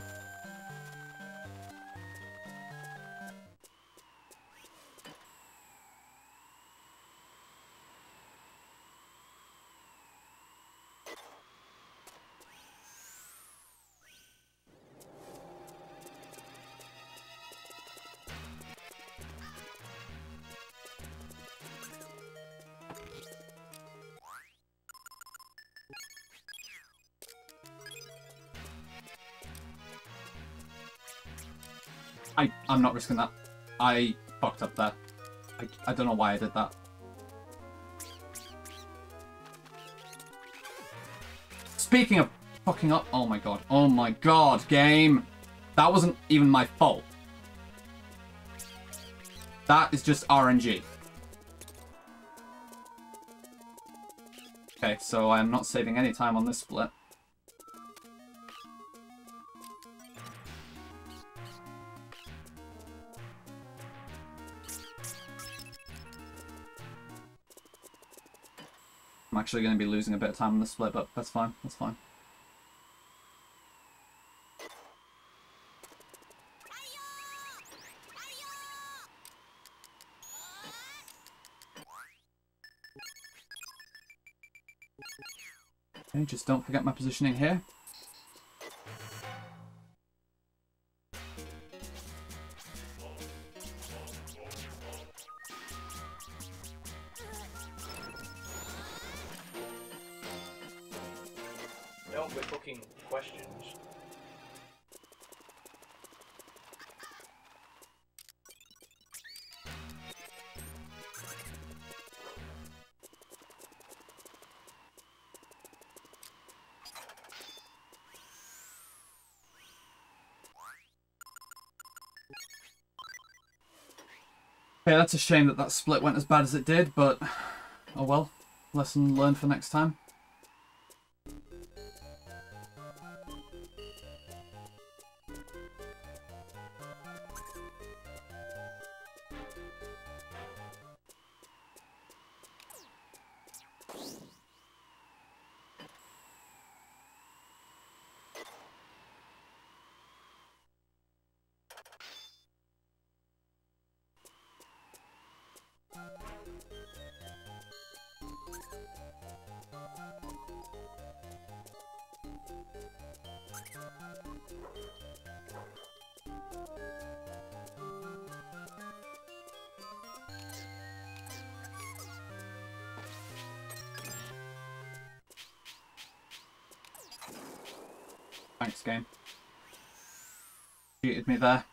I'm not risking that. I fucked up there. I don't know why I did that. Speaking of fucking up... Oh my god. Oh my god, game! That wasn't even my fault. That is just RNG. Okay, so I'm not saving any time on this split. I'm actually going to be losing a bit of time on the split, but that's fine. That's fine. Okay, just don't forget my positioning here. Don't be fucking questions. Okay, that's a shame that that split went as bad as it did, but oh well. Lesson learned for next time. Thanks, game. Cheated me there.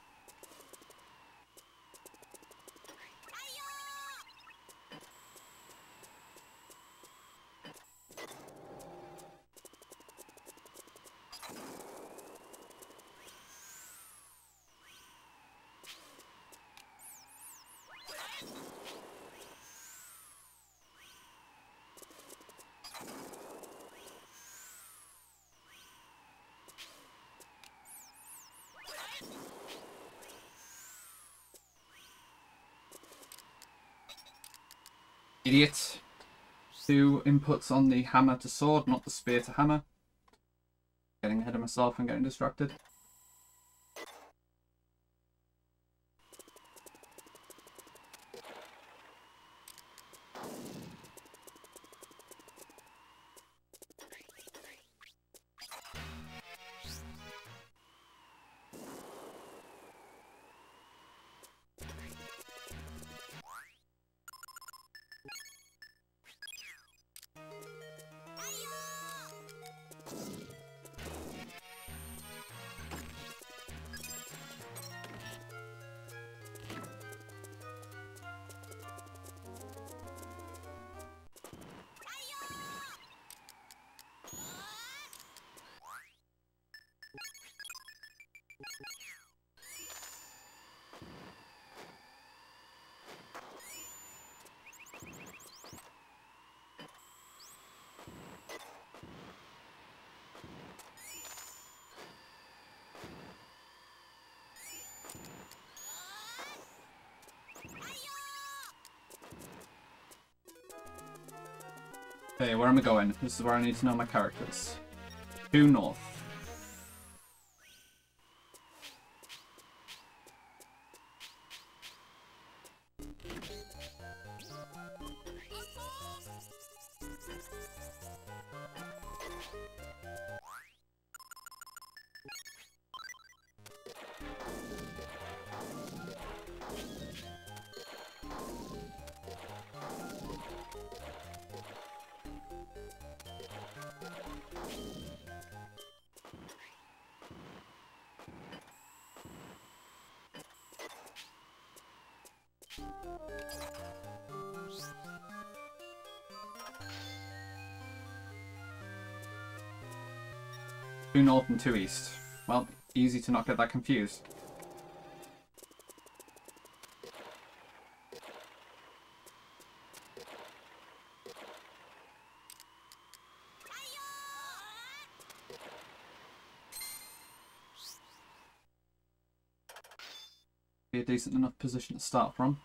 Idiot. 2 inputs on the hammer to sword, not the spear to hammer. Getting ahead of myself and getting distracted. Okay, where am I going? This is where I need to know my characters. Due north. Two north and 2 east. Well, easy to not get that confused. Be a decent enough position to start from.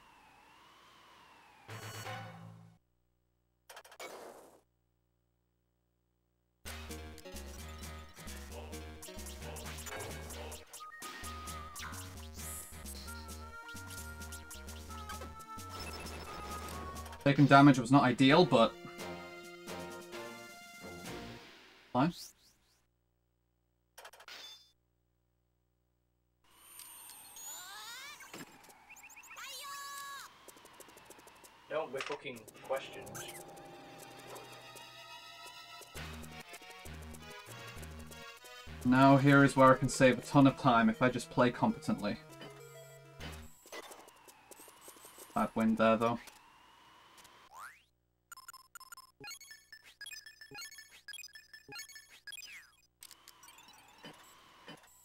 Taking damage was not ideal, but fine. Don't be fucking questions. Now here is where I can save a ton of time if I just play competently. Bad wind there though.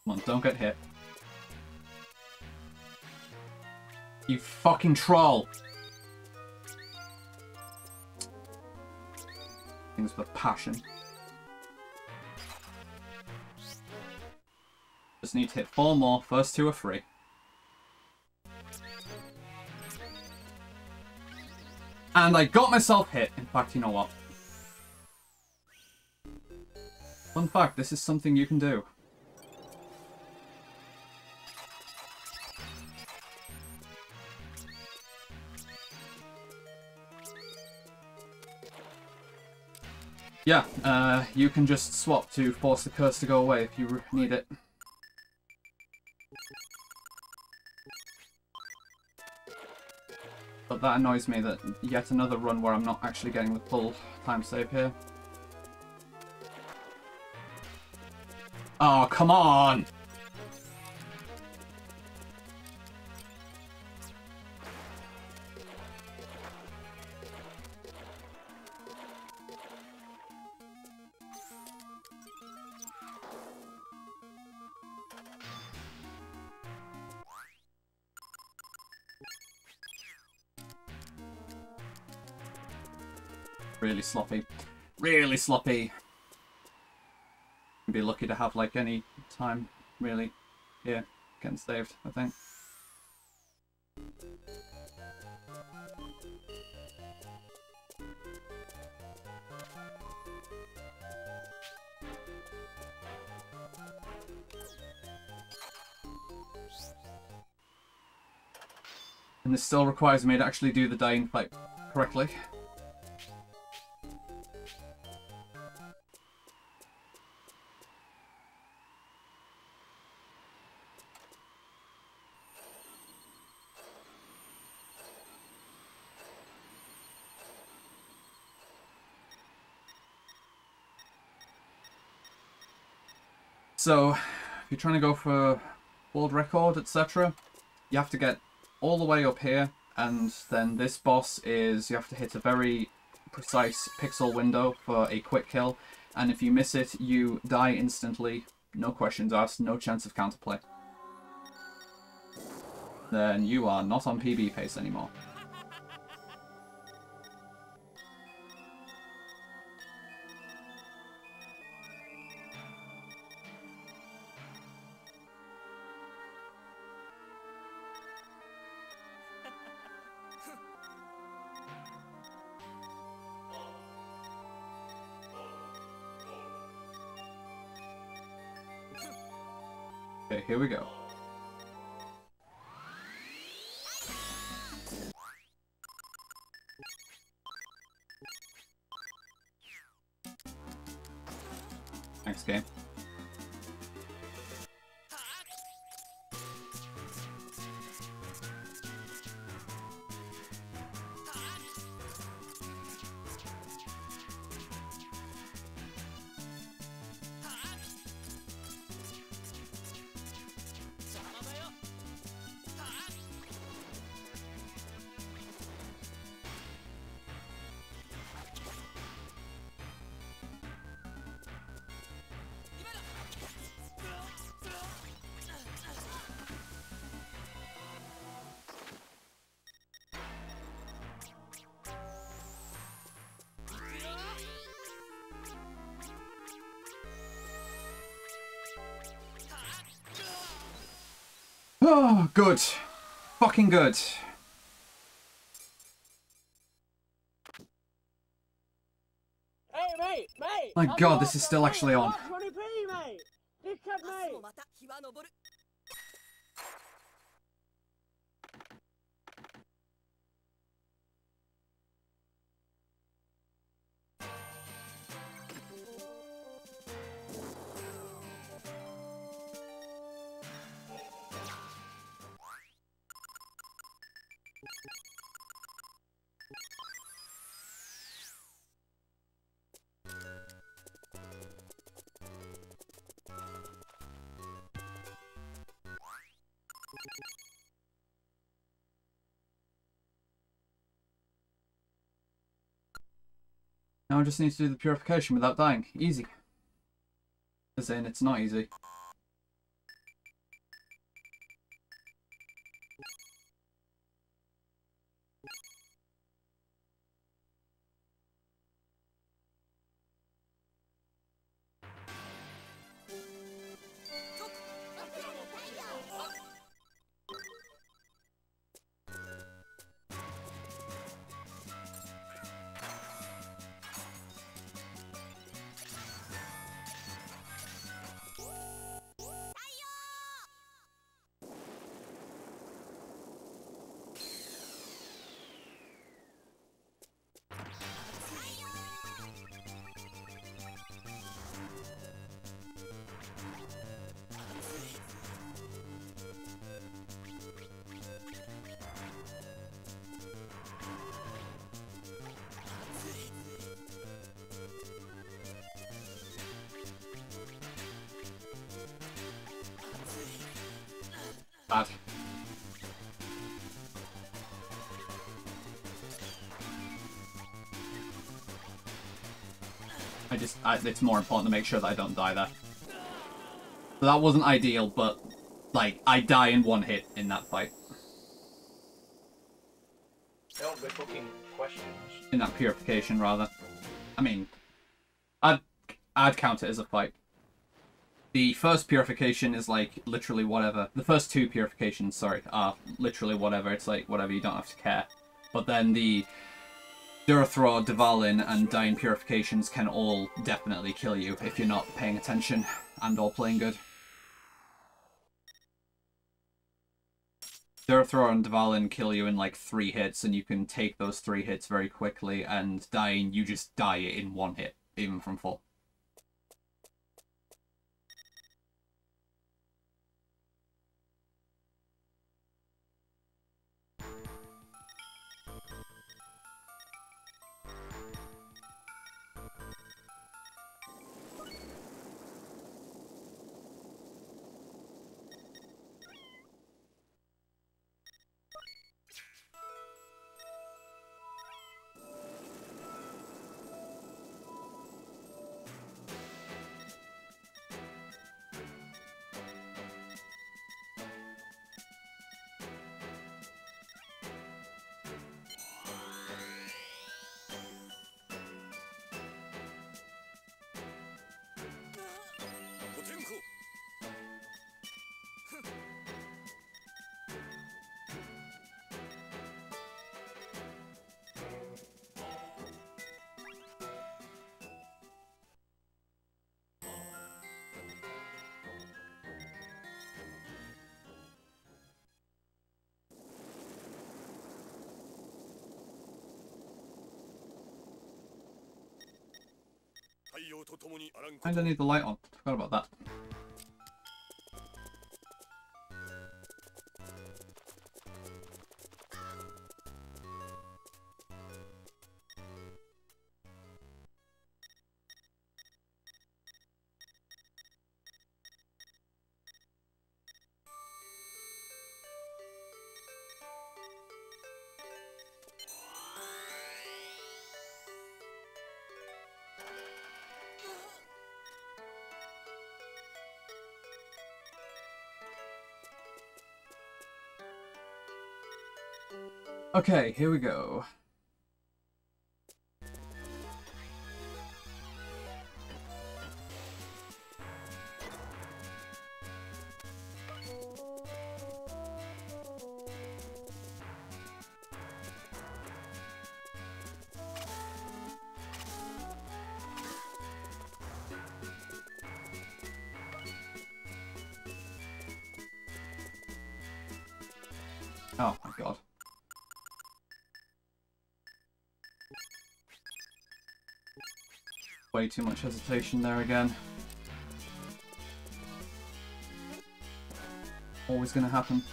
Come on, don't get hit. You fucking troll! Things with passion. Just need to hit 4 more, first 2 are free. And I got myself hit. In fact, you know what? Fun fact, this is something you can do. Yeah, you can just swap to force the curse to go away if you need it. But that annoys me that yet another run where I'm not actually getting the full time save here. Oh, come on! Really sloppy. Really sloppy. Be lucky to have like any time really here getting saved, I think. And this still requires me to actually do the dying fight correctly. So, if you're trying to go for world record, etc., you have to get all the way up here, and then this boss is, you have to hit a very precise pixel window for a quick kill, and if you miss it, you die instantly, no questions asked, no chance of counterplay. Then you are not on PB pace anymore. Okay, here we go. Thanks, game. Oh, good. Fucking good. Hey, mate, mate! My Have God, you this is got still the actually on. 20p, mate! Dickhead, mate! Now I just need to do the purification without dying. Easy. As in, it's not easy. Bad. It's more important to make sure that I don't die there. So that wasn't ideal, but, like, I die in one hit in that fight. Don't be fucking questions. In that purification, rather. I mean, I'd count it as a fight. The first purification is, like, literally whatever. The first two purifications, sorry, are literally whatever. It's like, whatever, you don't have to care. But then the Durathor, Dvalin, and Dying purifications can all definitely kill you if you're not paying attention and or playing good. Durathor and Dvalin kill you in like 3 hits, and you can take those 3 hits very quickly, and Dying, you just die in 1 hit, even from full. I don't need the light on. Forgot about that. Okay, here we go. Oh my god. Way too much hesitation there again. Always gonna happen.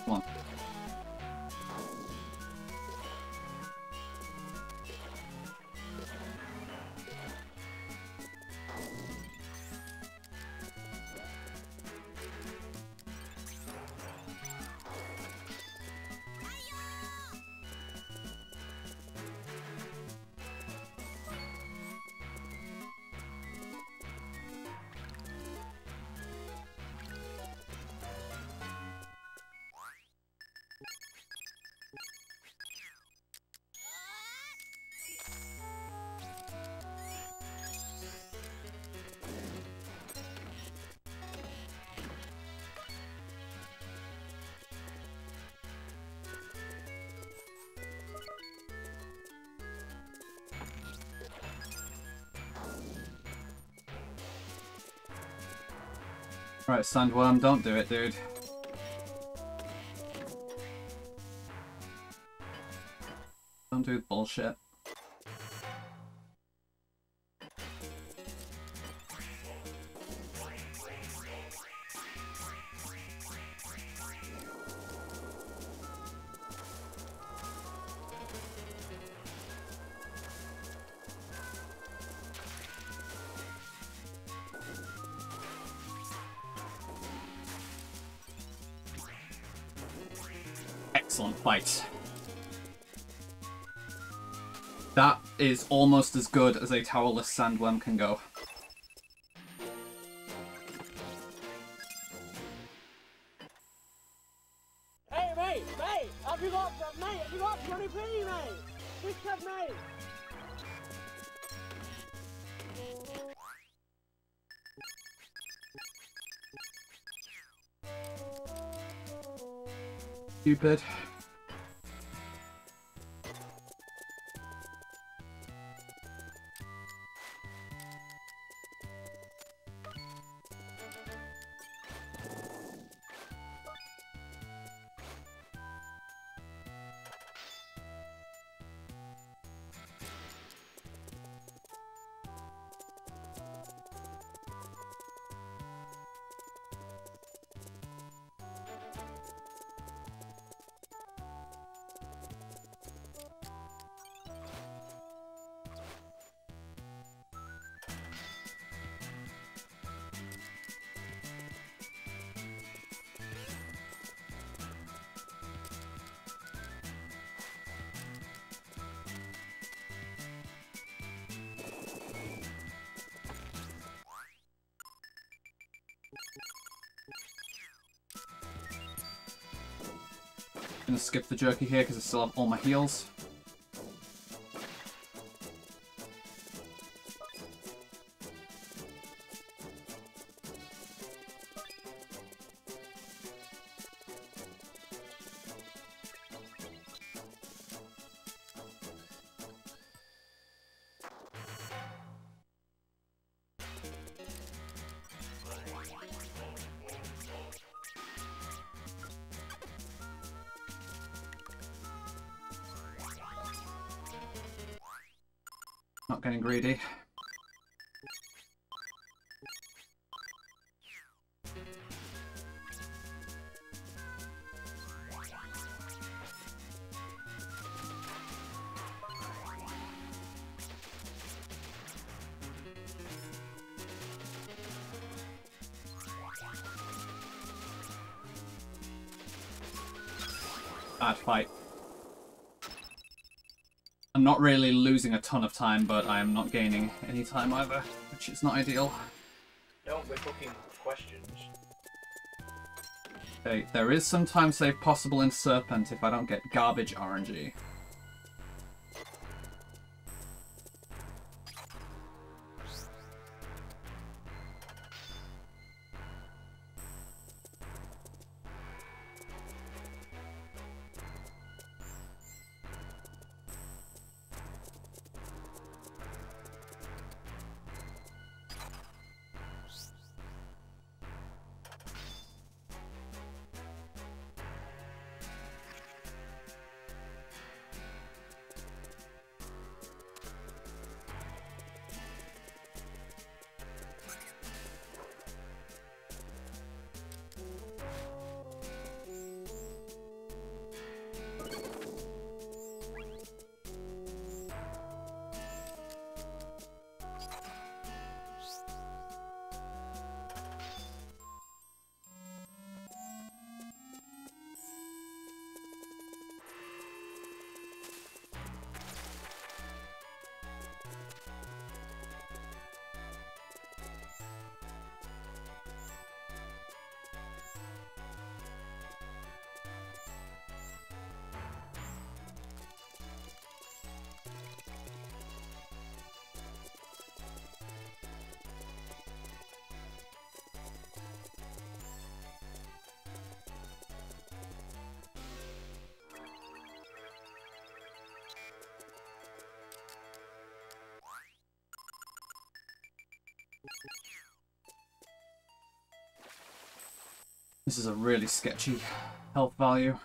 Come on. Right, Sandworm, don't do it, dude. Don't do bullshit. Excellent fight. That is almost as good as a towerless sandworm can go. Hey, mate, have you got 20p, mate? This kid, mate. Stupid. Gonna skip the jerky here because I still have all my heals. Not getting greedy. Bad fight. I'm not really losing a ton of time, but I am not gaining any time either, which is not ideal. Don't be fucking questions. Okay, there is some time save possible in Serpent if I don't get garbage RNG. This is a really sketchy health value.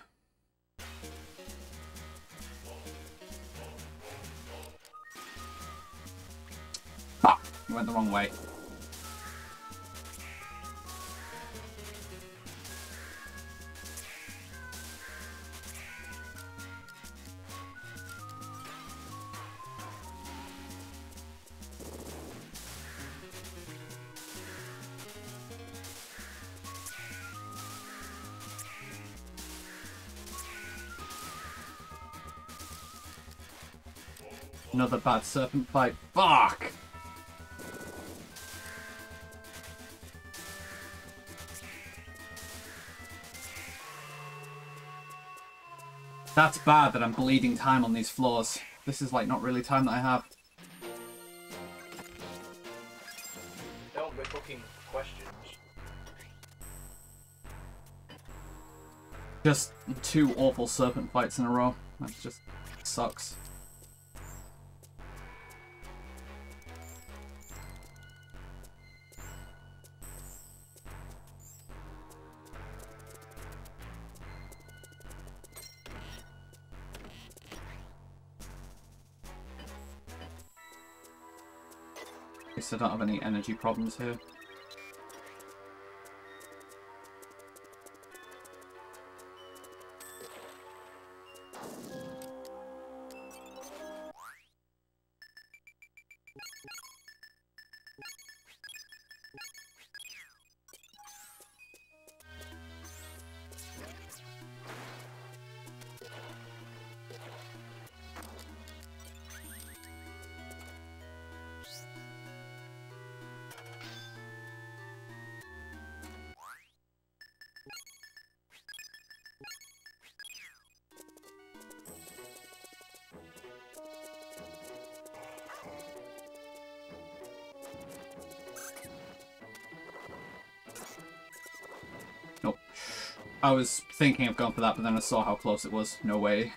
Ah! You went the wrong way. Another bad serpent fight. Fuck! That's bad that I'm bleeding time on these floors. This is like not really time that I have. Don't be fucking questions. Just 2 awful serpent fights in a row. That just sucks. At least I don't have any energy problems here. Nope. I was thinking of going for that, but then I saw how close it was. No way.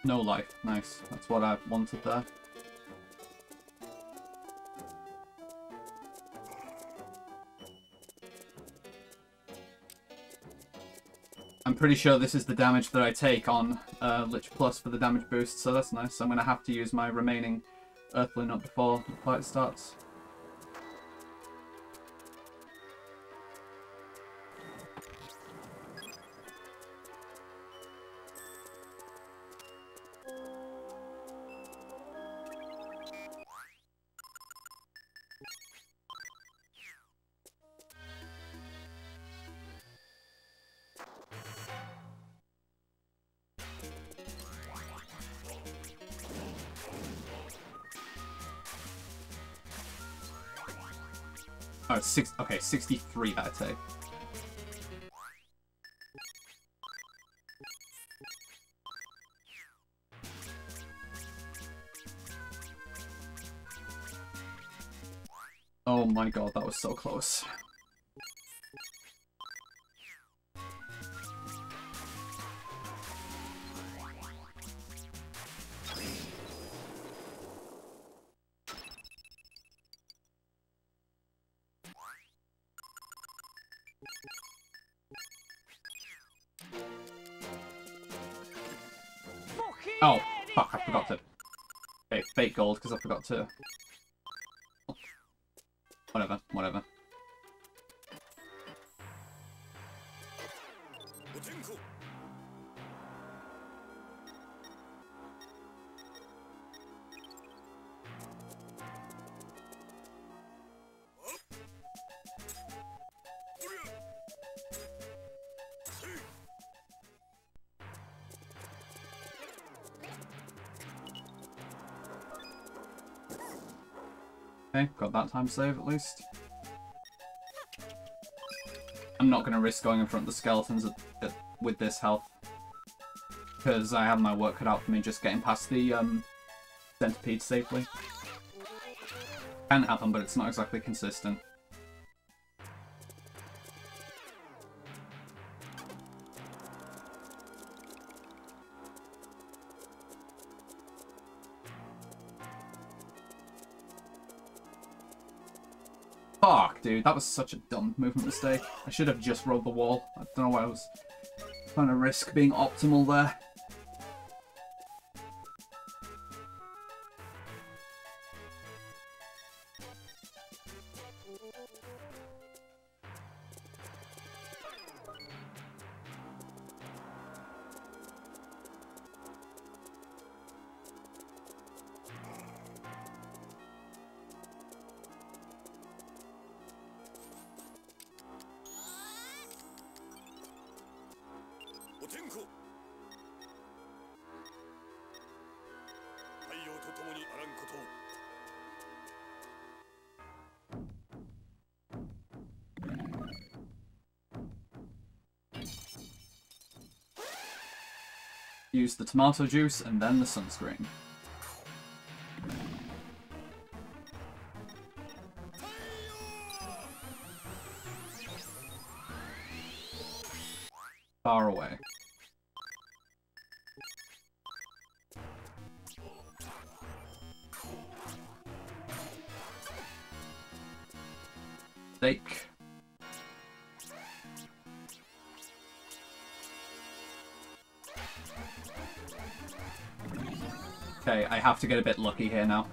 No life. Nice. That's what I wanted there. I'm pretty sure this is the damage that I take on Lich Plus for the damage boost, so that's nice. I'm going to have to use my remaining Earthly Nut before the fight starts. Oh, it's okay, 63 that I take. Oh my god, that was so close. Oh, fuck, I forgot to... Okay, fake gold, because I forgot to... Whatever, whatever. Okay, got that time save at least. I'm not going to risk going in front of the skeletons with this health. Because I have my work cut out for me just getting past the centipede safely. Can happen, but it's not exactly consistent. Fuck, dude, that was such a dumb movement mistake. I should have just rolled the wall. I don't know why I was trying to risk being optimal there. Use the tomato juice and then the sunscreen. Far away. Steak. Okay, I have to get a bit lucky here now.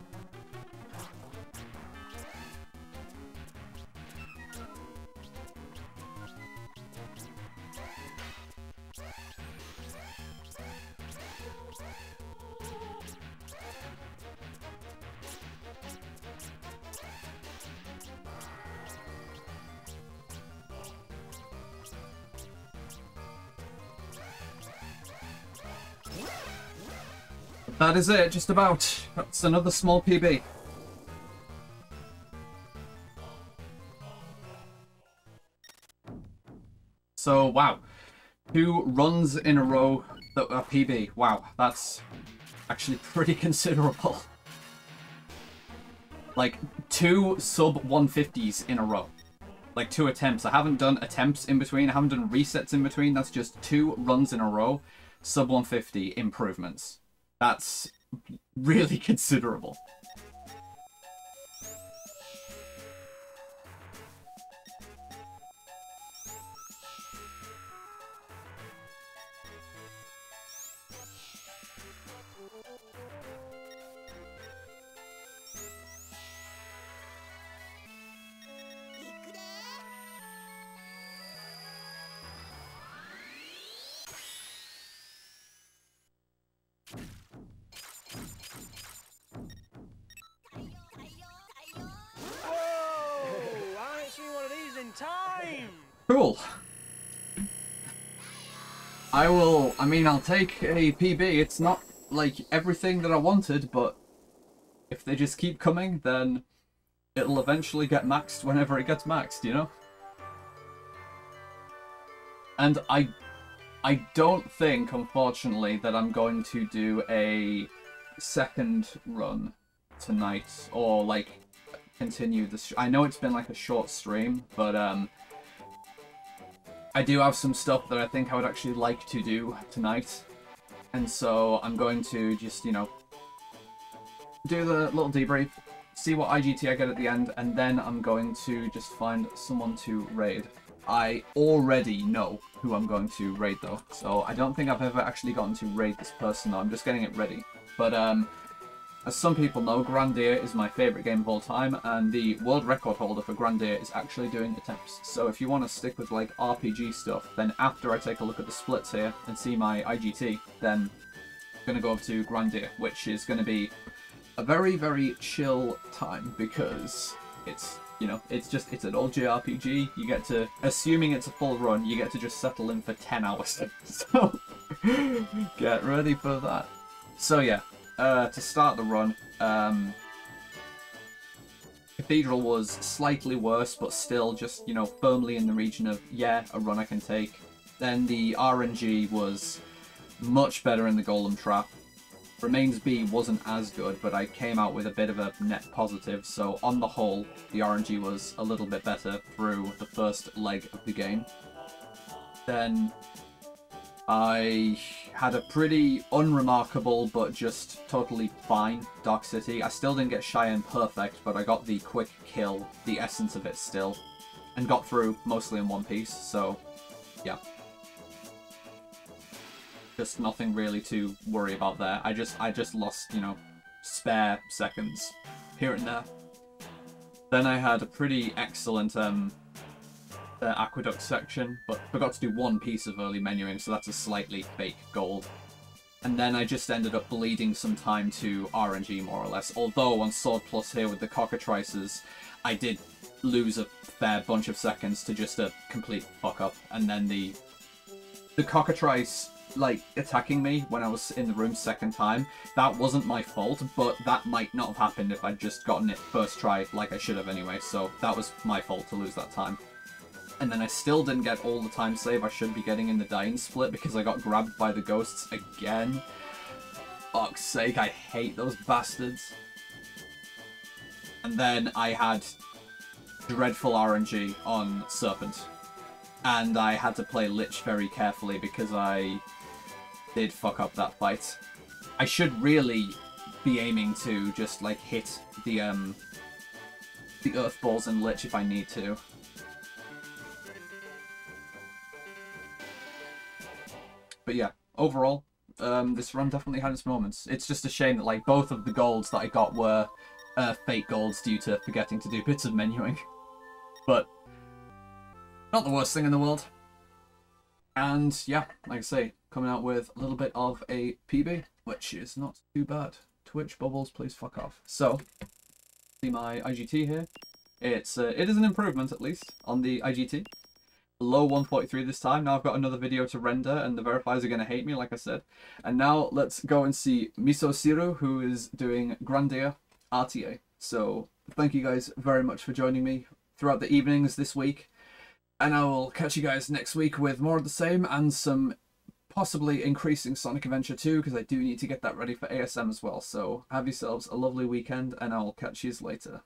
That is it, just about. That's another small PB. So, wow. 2 runs in a row that are PB. Wow, that's actually pretty considerable. Like, 2 sub-150s in a row. Like, 2 attempts. I haven't done attempts in between. I haven't done resets in between. That's just 2 runs in a row. Sub-150 improvements. That's really considerable. Cool. I'll take a PB. It's not, like, everything that I wanted, but if they just keep coming, then it'll eventually get maxed whenever it gets maxed, you know? And I don't think, unfortunately, that I'm going to do a second run tonight, or, like, continue this. I know it's been, like, a short stream, but, I do have some stuff that I think I would actually like to do tonight. And so I'm going to just, you know, do the little debrief, see what IGT I get at the end, and then I'm going to just find someone to raid. I already know who I'm going to raid though, so I don't think I've ever actually gotten to raid this person though. I'm just getting it ready. But as some people know, Grandia is my favourite game of all time, and the world record holder for Grandia is actually doing attempts. So if you want to stick with, like, RPG stuff, then after I take a look at the splits here and see my IGT, then I'm going to go over to Grandia, which is going to be a very, very chill time, because it's, you know, it's an old JRPG. You get to, assuming it's a full run, you get to just settle in for 10 hours. So, get ready for that. So yeah. To start the run, Cathedral was slightly worse, but still just, you know, firmly in the region of, yeah, a run I can take. Then the RNG was much better in the Golem Trap. Remains B wasn't as good, but I came out with a bit of a net positive, so on the whole, the RNG was a little bit better through the first leg of the game. Then I had a pretty unremarkable but just totally fine Dark City. I still didn't get Cheyenne perfect, but I got the quick kill, the essence of it still, and got through mostly in one piece, so yeah. Just nothing really to worry about there. I just lost, you know, spare seconds here and there. Then I had a pretty excellent aqueduct section, but forgot to do one piece of early menuing, so that's a slightly fake gold. And then I just ended up bleeding some time to RNG, more or less. Although on Sword Plus here with the cockatrices, I did lose a fair bunch of seconds to just a complete fuck up, and then the the cockatrice, like, attacking me when I was in the room second time, that wasn't my fault, but that might not have happened if I'd just gotten it first try like I should have anyway, so that was my fault to lose that time. And then I still didn't get all the time save I should be getting in the dying split because I got grabbed by the ghosts again. Fuck's sake, I hate those bastards. And then I had dreadful RNG on Serpent. And I had to play Lich very carefully because I did fuck up that fight. I should really be aiming to just, like, hit the Earth Balls and Lich if I need to. But yeah, overall, this run definitely had its moments. It's just a shame that, like, both of the golds that I got were fake golds due to forgetting to do bits of menuing. But not the worst thing in the world. And yeah, like I say, coming out with a little bit of a PB, which is not too bad. Twitch bubbles, please fuck off. So, see my IGT here. It is an improvement, at least, on the IGT. Low 143 this time. Now I've got another video to render, and the verifiers are going to hate me, like I said. And now let's go and see Miso Siru, who is doing Grandia RTA. So, thank you guys very much for joining me throughout the evenings this week. And I will catch you guys next week with more of the same and some possibly increasing Sonic Adventure 2 because I do need to get that ready for ASM as well. So have yourselves a lovely weekend and I'll catch you later.